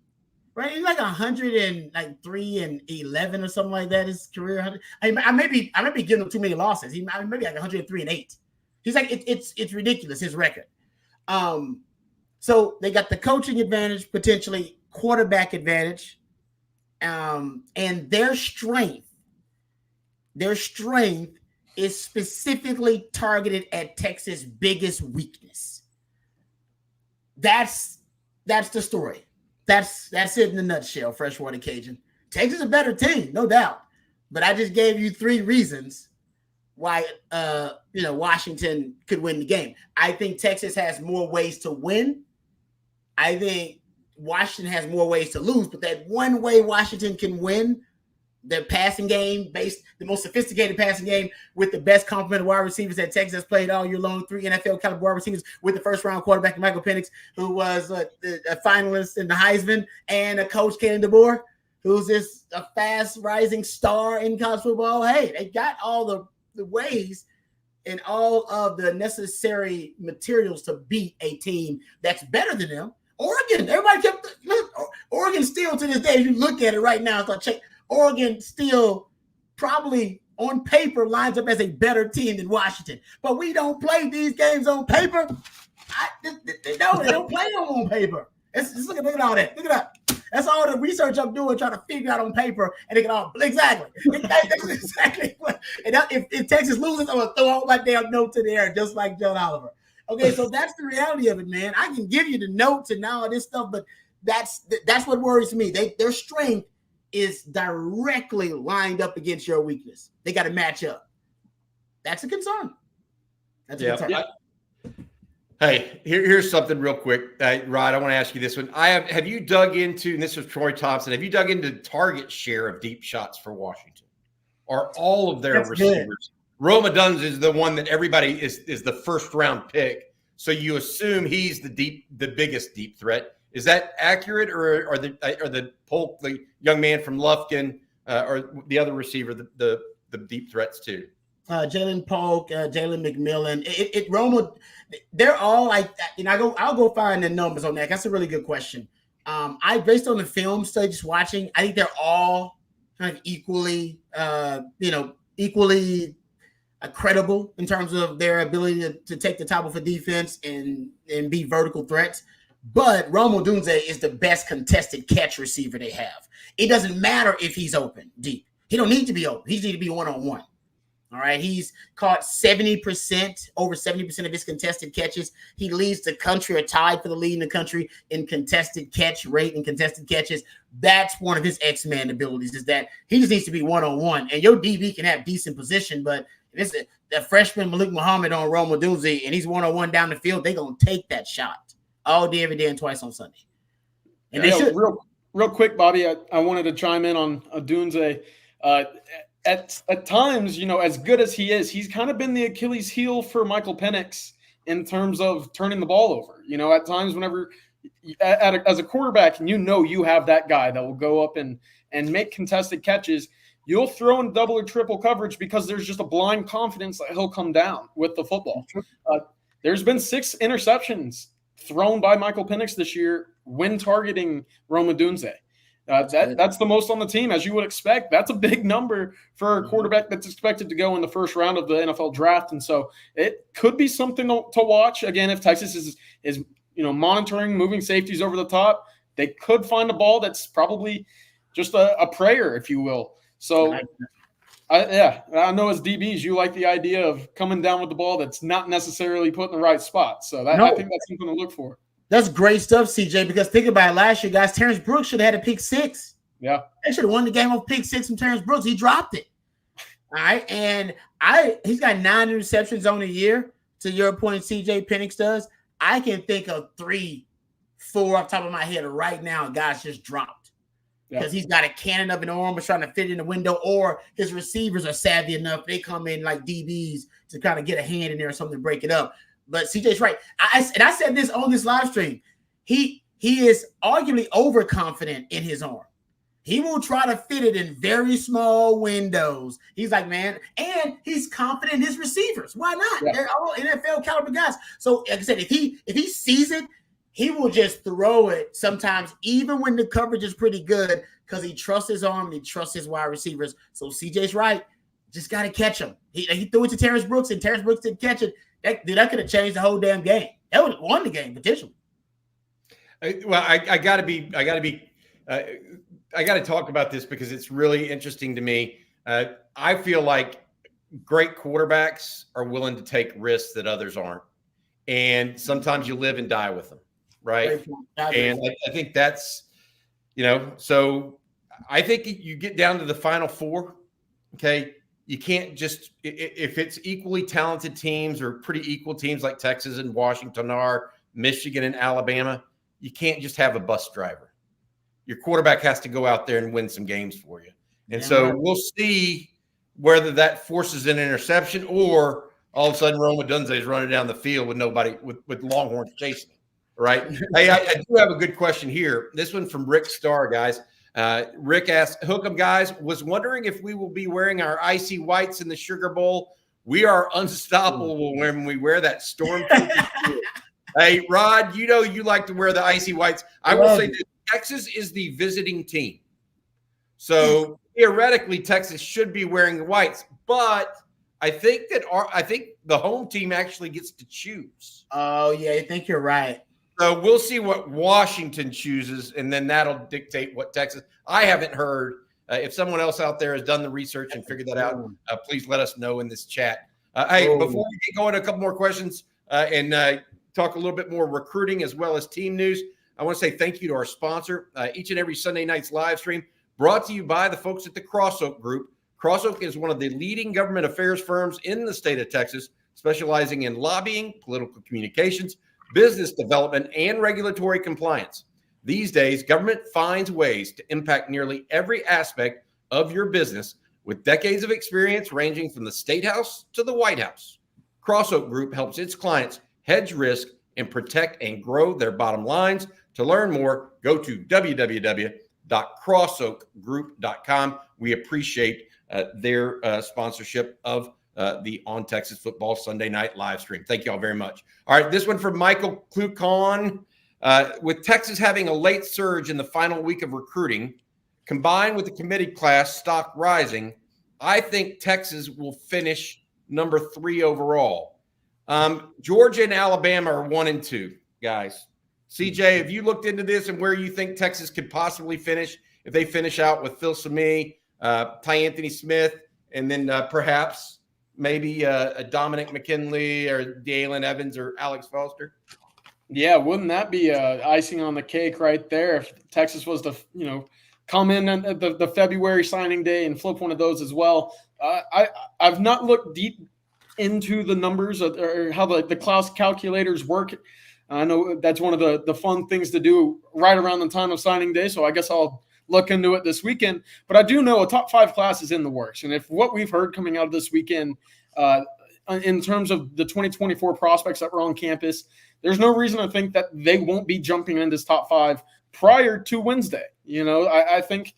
right? He's like 103 and 11 or something like that. His career. I may be giving him too many losses. He maybe like 103 and 8. He's like, it's ridiculous, his record. So they got the coaching advantage, potentially quarterback advantage, and their strength is specifically targeted at Texas' biggest weakness. That's the story. That's it in a nutshell, Freshwater Cajun. Texas is a better team, no doubt. But I just gave you 3 reasons why Washington could win the game. I think Texas has more ways to win. I think Washington has more ways to lose, but that one way Washington can win, their passing game, the most sophisticated passing game with the best complement of wide receivers that Texas has played all year long, 3 NFL caliber wide receivers with the first-round quarterback, Michael Penix, who was a finalist in the Heisman, and a coach, Ken DeBoer, who's just a fast-rising star in college football. Hey, they got all the ways and all of the necessary materials to beat a team that's better than them. Oregon, Oregon still to this day, if you look at it right now, so check. Oregon still probably on paper lines up as a better team than Washington, but we don't play these games on paper. They don't play them on paper. Just look at all that. Look at that. That's all the research I'm doing, trying to figure out on paper, and they can all exactly. That's exactly what. And if Texas loses, I'm gonna throw all my damn notes in the air, just like John Oliver. Okay, so that's the reality of it, man. I can give you the notes and all this stuff, but that's what worries me. Their strength is directly lined up against your weakness. They got to match up. That's a concern. Hey, here's something real quick, Rod. I want to ask you this one. Have you dug into, and this was Troy Thompson, have you dug into target share of deep shots for Washington? Are all of their receivers? Good. Roma Duns is the one that everybody is the first round pick. So you assume he's the biggest deep threat. Is that accurate, or are the Polk, the young man from Lufkin, or the other receiver, the deep threats too? Jalen Polk, Jalen McMillan, Roma, they're all like, I'll go find the numbers on that. That's a really good question. Based on the film study, just watching, I think they're all kind of equally credible in terms of their ability to take the top of a defense and be vertical threats. But Rome Odunze is the best contested catch receiver they have. It doesn't matter if he's open deep. He don't need to be open. He needs to be one-on-one. All right. He's caught 70%, over 70% of his contested catches. He leads the country or tied for the lead in the country in contested catch rate and contested catches. That's one of his X-Man abilities, is that he just needs to be one-on-one. And your DB can have decent position, but if it's the freshman Malik Muhammad on Rome Odunze and he's one-on-one down the field, they're going to take that shot all day, every day, and twice on Sunday. And they should. Real quick, Bobby, I wanted to chime in on Odunze. At times, as good as he is, he's kind of been the Achilles heel for Michael Penix in terms of turning the ball over. At times whenever as a quarterback, and you have that guy that will go up and make contested catches, you'll throw in double or triple coverage because there's just a blind confidence that he'll come down with the football. There's been 6 interceptions thrown by Michael Penix this year when targeting Rome Odunze. That's the most on the team, as you would expect. That's a big number for a quarterback that's expected to go in the first round of the NFL draft. And so it could be something to watch. Again, if Texas is monitoring, moving safeties over the top, they could find a ball that's probably just a prayer, if you will. So, I know as DBs, you like the idea of coming down with the ball that's not necessarily put in the right spot. So I think that's something to look for. That's great stuff, CJ, because think about it, last year, guys, Terrence Brooks should have had a pick 6. Yeah. They should have won the game off pick 6 from Terrence Brooks. He dropped it. All right. And he's got 9 interceptions on the year, to your point, CJ Penix does. I can think of 3, 4 off the top of my head right now, guys just dropped. Because he's got a cannon up in the arm, trying to fit in the window, or his receivers are savvy enough. They come in like DBs to kind of get a hand in there or something to break it up. But CJ's right. I said this on this live stream. He is arguably overconfident in his arm. He will try to fit it in very small windows. He's like, man, and he's confident in his receivers. Why not? Yeah. They're all NFL caliber guys. So, like I said, if he sees it, he will just throw it sometimes, even when the coverage is pretty good, because he trusts his arm and he trusts his wide receivers. So CJ's right. Just got to catch him. He threw it to Terrence Brooks, and Terrence Brooks didn't catch it. That could have changed the whole damn game. That would have won the game potentially. Well, I got to talk about this because it's really interesting to me. I feel like great quarterbacks are willing to take risks that others aren't, and sometimes you live and die with them, right? And I think that's, so I think you get down to the Final Four, okay. You can't just, if it's equally talented teams or pretty equal teams like Texas and Washington are, Michigan and Alabama, you can't just have a bus driver. Your quarterback has to go out there and win some games for you. And so we'll see whether that forces an interception or all of a sudden Rome Odunze is running down the field with nobody, with Longhorns chasing him, right? Hey, I do have a good question here. This one from Rick Starr, guys. Rick asked, Hook'em guys, was wondering if we will be wearing our icy whites in the Sugar Bowl. We are unstoppable when we wear that storm. Hey, Rod, you like to wear the icy whites. I will say that Texas is the visiting team. So theoretically, Texas should be wearing the whites, but I think the home team actually gets to choose. Oh, yeah, I think you're right. So we'll see what Washington chooses, and then that'll dictate what Texas. I haven't heard. If someone else out there has done the research and figured that out, please let us know in this chat. Hey, before we get going, a couple more questions and talk a little bit more recruiting as well as team news. I want to say thank you to our sponsor, each and every Sunday night's live stream, brought to you by the folks at the Cross Oak Group. Cross Oak is one of the leading government affairs firms in the state of Texas, specializing in lobbying, political communications, business development, and regulatory compliance. These days, government finds ways to impact nearly every aspect of your business with decades of experience ranging from the State House to the White House. Cross Oak Group helps its clients hedge risk and protect and grow their bottom lines. To learn more, go to www.crossoakgroup.com. We appreciate their sponsorship of the On Texas Football Sunday Night live stream. Thank you all very much. All right, this one from Michael Klucon. With Texas having a late surge in the final week of recruiting, combined with the committed class stock rising, I think Texas will finish number 3 overall. Georgia and Alabama are 1 and 2, guys. CJ, have you looked into this and where you think Texas could possibly finish if they finish out with Phil Samee, Ty Anthony Smith, and then perhaps maybe a Dominic McKinley or Dalen Evans or Alex Foster? Yeah, wouldn't that be icing on the cake right there if Texas was to, come in at the February signing day and flip one of those as well? I've not looked deep into the numbers or how the Klaus calculators work. I know that's one of the fun things to do right around the time of signing day, so I guess I'll look into it this weekend. But I do know a top 5 class is in the works, and if what we've heard coming out of this weekend in terms of the 2024 prospects that were on campus, there's no reason to think that they won't be jumping in this top 5 prior to Wednesday. I think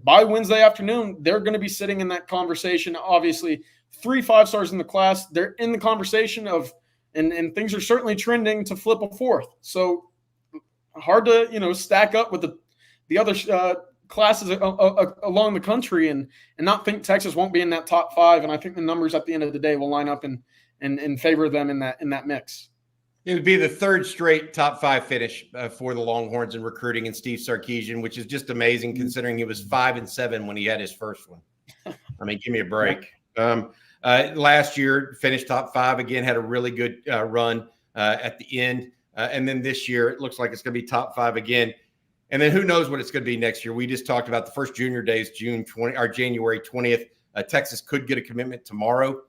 by Wednesday afternoon, they're going to be sitting in that conversation. Obviously, 3 5-stars in the class, they're in the conversation of, and things are certainly trending to flip a 4th. So hard to, stack up with the other classes along the country and not think Texas won't be in that top 5. And I think the numbers at the end of the day will line up in favor of them in that mix. It would be the 3rd straight top 5 finish for the Longhorns in recruiting and Steve Sarkisian, which is just amazing considering he was 5-7 when he had his first one. I mean, give me a break. Last year, finished top 5 again, had a really good run at the end. And then this year, it looks like it's going to be top 5 again. And then who knows what it's going to be next year. We just talked about the first junior days, January 20th. Texas could get a commitment tomorrow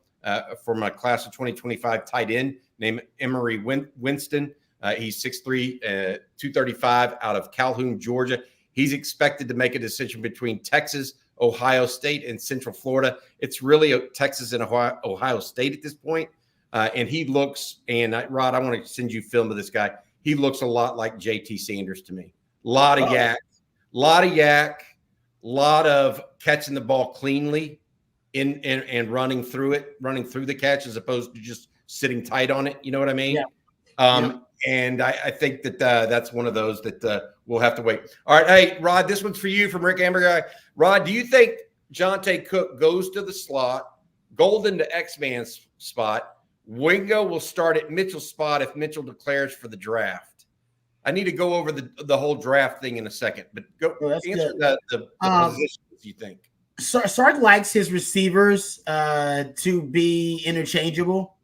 from a class of 2025 tight end named Emery Winston. He's 6'3", 235 out of Calhoun, Georgia. He's expected to make a decision between Texas, Ohio State, and Central Florida. It's really Texas and Ohio State at this point. And he looks, and Rod, I want to send you film of this guy. He looks a lot like JT Sanders to me. A lot of yak, a lot of catching the ball cleanly and running through the catch as opposed to just sitting tight on it. You know what I mean? Yeah. And I think that that's one of those that we'll have to wait. All right. Hey, Rod, this one's for you from Rick Amber. Rod, do you think Jonte Cook goes to the slot, Golden to X-Man's spot, Wingo will start at Mitchell's spot if Mitchell declares for the draft? I need to go over the whole draft thing in a second, but go answer the positions you think. Sark likes his receivers to be interchangeable.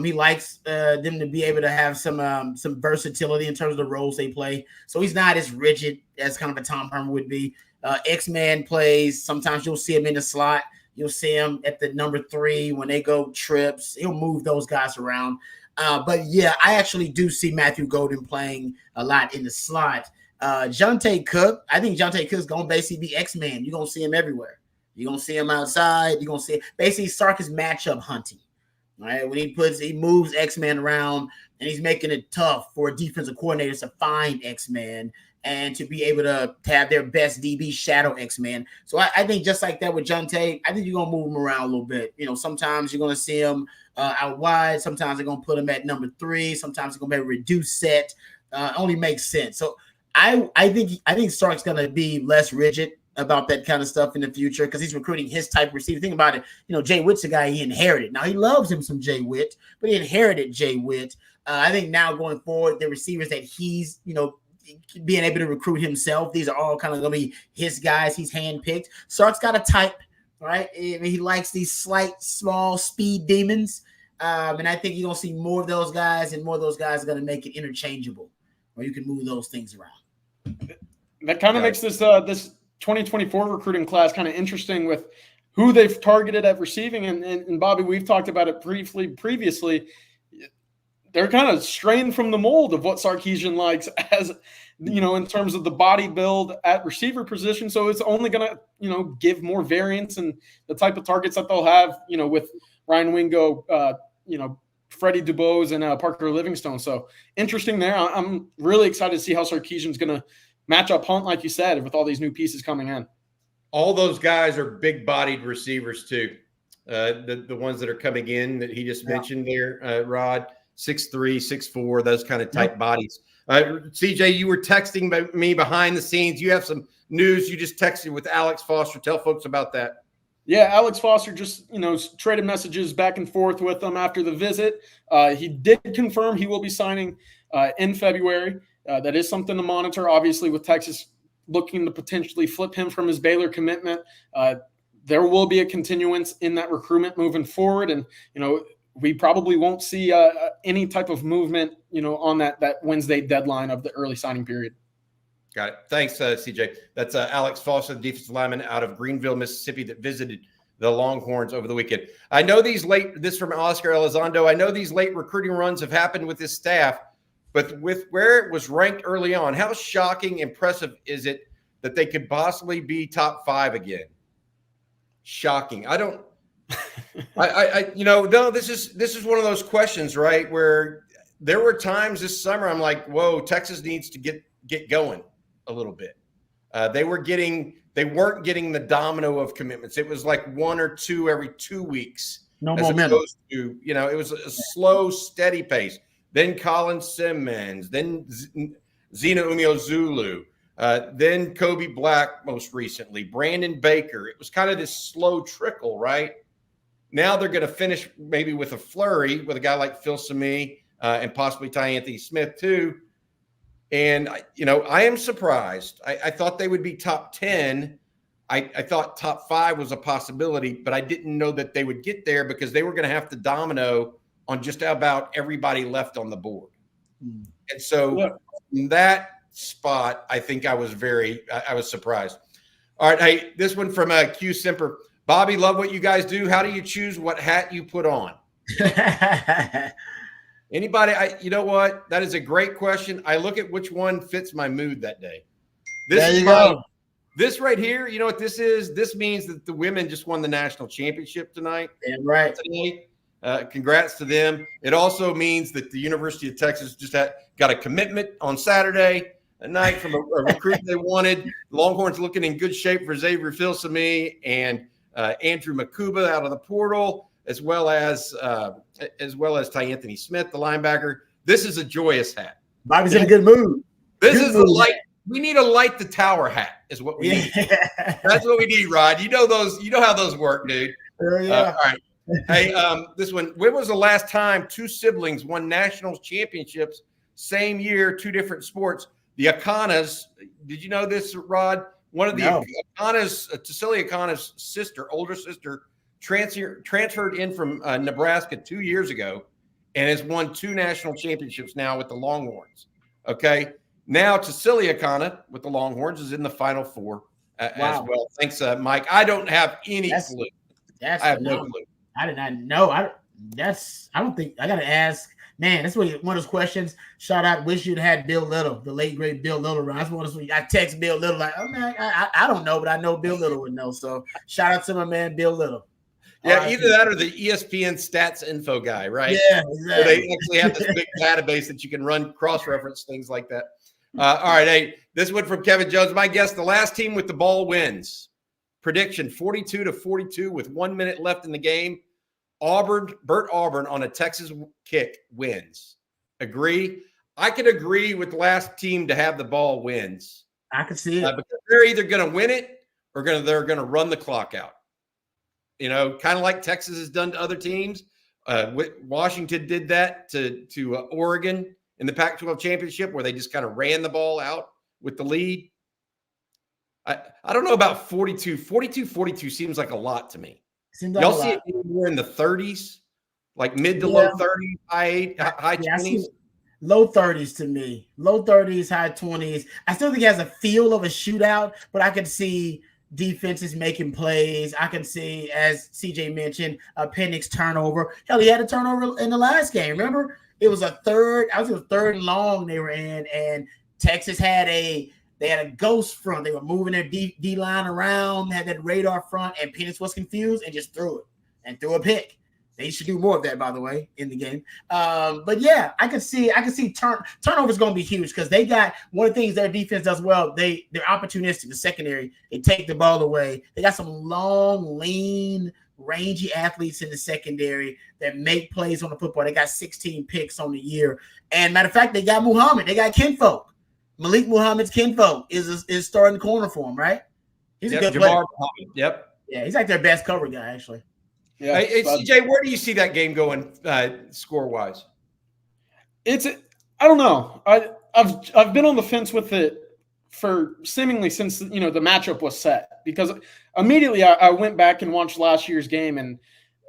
He likes them to be able to have some versatility in terms of the roles they play. So he's not as rigid as kind of a Tom Herman would be. X-Man plays. Sometimes you'll see him in the slot. You'll see him at the number 3 when they go trips. He'll move those guys around. But yeah, I actually do see Matthew Golden playing a lot in the slot. Jonte Cook, I think Jonte Cook's going to basically be X-Man. You're going to see him everywhere. You're going to see him outside. You're going to see basically Sark is matchup hunting. Right? When he moves X-Man around and he's making it tough for defensive coordinators to find X-Man and to be able to have their best DB shadow X-Man. So I think just like that with Jonte, I think you're going to move him around a little bit. Sometimes you're going to see him out wide. Sometimes they're going to put him at number 3. Sometimes they're going to be a reduced set. Only makes sense. So I think Sark's going to be less rigid about that kind of stuff in the future because he's recruiting his type of receiver. Think about it. Jay Witt's a guy he inherited. Now, he loves him some Jay Witt, but he inherited Jay Witt. I think now going forward, the receivers that he's, being able to recruit himself, these are all kind of going to be his guys he's handpicked. Sark's got a type, right? He likes these slight, small speed demons. And I think you're going to see more of those guys, and more of those guys are going to make it interchangeable where you can move those things around. That kind of makes this 2024 recruiting class kind of interesting with who they've targeted at receiving. And Bobby, we've talked about it briefly previously. They're kind of straying from the mold of what Sarkisian likes as, in terms of the body build at receiver position. So it's only going to, give more variance and the type of targets that they'll have, with Ryan Wingo, Freddie DuBose and Parker Livingstone. So interesting there. I'm really excited to see how Sarkisian's going to match up Hunt, like you said, with all these new pieces coming in. All those guys are big-bodied receivers too. The ones that are coming in that he just mentioned there, Rod, 6'3", 6'4", those kind of tight bodies. CJ, you were texting me behind the scenes. You have some news you just texted with Alex Foster. Tell folks about that. Yeah, Alex Foster just, traded messages back and forth with them after the visit. He did confirm he will be signing in February. That is something to monitor, obviously, with Texas looking to potentially flip him from his Baylor commitment. there will be a continuance in that recruitment moving forward. And, we probably won't see any type of movement, on that Wednesday deadline of the early signing period. Got it. Thanks, CJ. That's Alex Foster, the defensive lineman out of Greenville, Mississippi, that visited the Longhorns over the weekend. I know this from Oscar Elizondo, I know these late recruiting runs have happened with this staff, but with where it was ranked early on, how shocking, impressive is it that they could possibly be top 5 again? Shocking. This is one of those questions, right? Where there were times this summer I'm like, whoa, Texas needs to get going a little bit. They weren't getting the domino of commitments. It was like 1 or 2 every 2 weeks. No momentum. It was a slow, steady pace. Then Colin Simmons, then Zena Umeozulu, then Kobe Black most recently, Brandon Baker. It was kind of this slow trickle, right? Now they're going to finish maybe with a flurry with a guy like Phil Samee and possibly Ty Anthony Smith too. And, I am surprised. I thought they would be top 10. I thought top 5 was a possibility, but I didn't know that they would get there because they were going to have to domino on just about everybody left on the board. And so in that spot, I think I was surprised. All right. Hey, this one from Q Semper. Bobby, love what you guys do. How do you choose what hat you put on? Anybody? You know what? That is a great question. I look at which one fits my mood that day. There you go. This right here, you know what this is? This means that the women just won the national championship tonight. Yeah, right. Today. Congrats to them. It also means that the University of Texas just got a commitment on Saturday night from a recruit they wanted. The Longhorns looking in good shape for Xavier Filsaime and Andrew Makuba out of the portal, as well as Ty Anthony Smith, the linebacker. This is a joyous hat. Bobby's in a good mood. This is a light. We need a light the tower hat, is what we need. That's what we need, Rod. You know those. You know how those work, dude. Yeah. All right. Hey, this one. When was the last time 2 siblings won national championships same year, 2 different sports? The Akanas. Did you know this, Rod? One of the Akanas, Tassili Akana's older sister, transferred in from Nebraska 2 years ago, and has won 2 national championships now with the Longhorns. Okay. Now, Tassili Akana with the Longhorns is in the Final Four as well. Thanks, Mike. I don't have any clue. I have no clue. I did not know. I don't think I got to ask. Man, that's one of those questions. Shout out. Wish you'd had Bill Little, the late great Bill Little. That's one of those. I text Bill Little like, oh man, I don't know, but I know Bill Little would know. So shout out to my man Bill Little. Yeah, either that or the ESPN stats info guy, right? Yeah, exactly. So they actually have this big database that you can run cross-reference things like that. All right, hey, this one from Kevin Jones. My guess: the last team with the ball wins. Prediction: 42-42 with 1 minute left in the game. Bert Auburn on a Texas kick wins. Agree? I could agree with the last team to have the ball wins. I could see it. Because they're either going to win it or they're going to run the clock out. Kind of like Texas has done to other teams. Washington did that to Oregon in the Pac-12 championship, where they just kind of ran the ball out with the lead. I don't know about 42. 42 seems like a lot to me. Y'all see it anywhere in the 30s, like mid to low 30s, high 20s? Low 30s to me. Low 30s, high 20s. I still think it has a feel of a shootout, but I could see defenses making plays. I can see, as CJ mentioned, a Penix turnover. Hell, he had a turnover in the last game. Remember? It was a third and long they were in, and Texas had a ghost front. They were moving their D line around, had that radar front, and Penix was confused and just threw a pick. They should do more of that, by the way, in the game. But yeah, I could see turnovers going to be huge because they got one of the things their defense does well. They're opportunistic. The secondary, they take the ball away. They got some long, lean, rangy athletes in the secondary that make plays on the football. They got 16 picks on the year. And matter of fact, they got Muhammad. They got kinfolk. Malik Muhammad's kinfolk is starting corner for him, right? He's a good player. Yep. Yeah, he's like their best cover guy, actually. Yeah. Hey, CJ, where do you see that game going score-wise? I don't know. I've been on the fence with it for seemingly since, the matchup was set, because immediately I went back and watched last year's game, and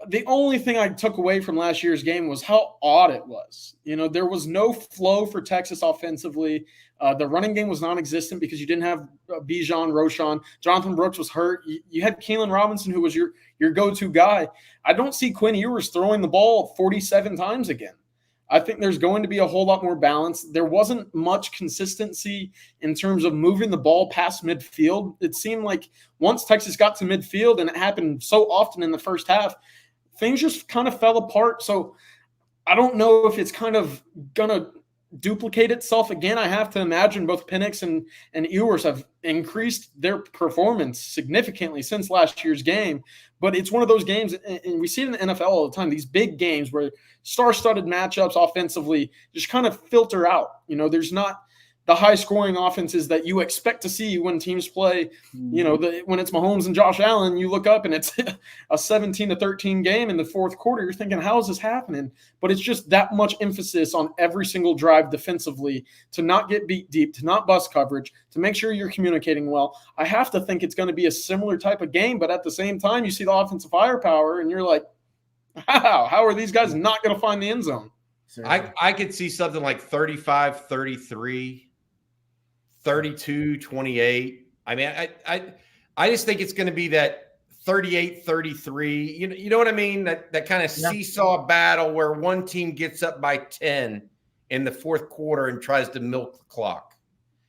the only thing I took away from last year's game was how odd it was. There was no flow for Texas offensively. The running game was non-existent because you didn't have Bijan, Roschon. Jonathan Brooks was hurt. You had Keelan Robinson, who was your go-to guy. I don't see Quinn Ewers throwing the ball 47 times again. I think there's going to be a whole lot more balance. There wasn't much consistency in terms of moving the ball past midfield. It seemed like once Texas got to midfield, and it happened so often in the first half, things just kind of fell apart. So I don't know if it's kind of going to duplicate itself again. I have to imagine both Penix and Ewers have increased their performance significantly since last year's game. But it's one of those games, and we see it in the NFL all the time, these big games where star-studded matchups offensively just kind of filter out. There's not the high-scoring offenses that you expect to see when teams play. When it's Mahomes and Josh Allen, you look up and it's a 17-13 game in the fourth quarter. You're thinking, how is this happening? But it's just that much emphasis on every single drive defensively to not get beat deep, to not bust coverage, to make sure you're communicating well. I have to think it's going to be a similar type of game, but at the same time, you see the offensive firepower, and you're like, how are these guys not going to find the end zone? I could see something like 35-33. 32-28. I mean, I just think it's going to be that 38-33. You know what I mean? That kind of seesaw battle where one team gets up by 10 in the fourth quarter and tries to milk the clock.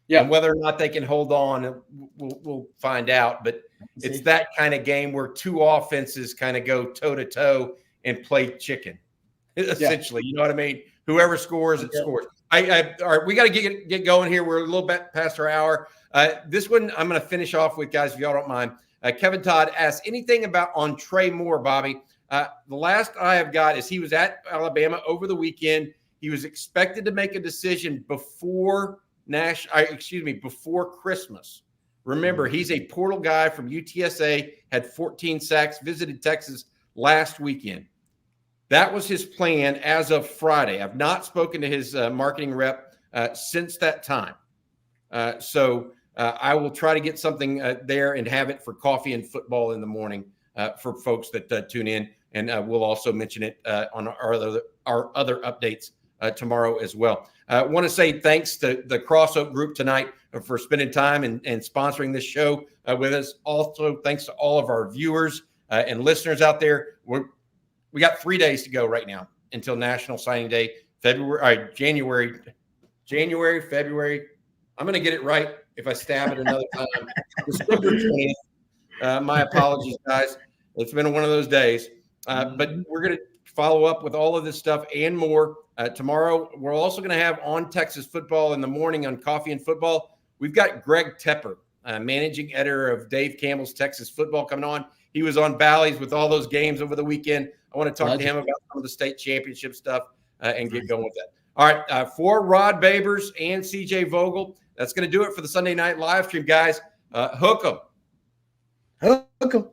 Yeah. And whether or not they can hold on, we'll find out. But it's that kind of game where two offenses kind of go toe-to-toe and play chicken, essentially. You know what I mean? Whoever scores, it scores. All right, we got to get going here. We're a little bit past our hour. This one I'm going to finish off with, guys, if y'all don't mind. Kevin Todd asks anything on Trey Moore, Bobby. The last I have got is he was at Alabama over the weekend. He was expected to make a decision before Christmas. Remember, he's a portal guy from UTSA, had 14 sacks, visited Texas last weekend. That was his plan as of Friday. I've not spoken to his marketing rep since that time. So I will try to get something there and have it for coffee and football in the morning for folks that tune in. And we'll also mention it on our other updates tomorrow as well. I want to say thanks to the Cross Oak Group tonight for spending time and sponsoring this show with us. Also, thanks to all of our viewers and listeners out there. We got 3 days to go right now until National Signing Day, January, February. I'm going to get it right if I stab it another time. December 20th. My apologies, guys. It's been one of those days. But we're going to follow up with all of this stuff and more. Tomorrow, we're also going to have on Texas football in the morning on Coffee and Football. We've got Greg Tepper, managing editor of Dave Campbell's Texas Football, coming on. He was on Bally's with all those games over the weekend. I want to talk to him about some of the state championship stuff and get going with that. All right, for Rod Babers and CJ Vogel, that's going to do it for the Sunday night live stream, guys. Hook 'em. Hook 'em.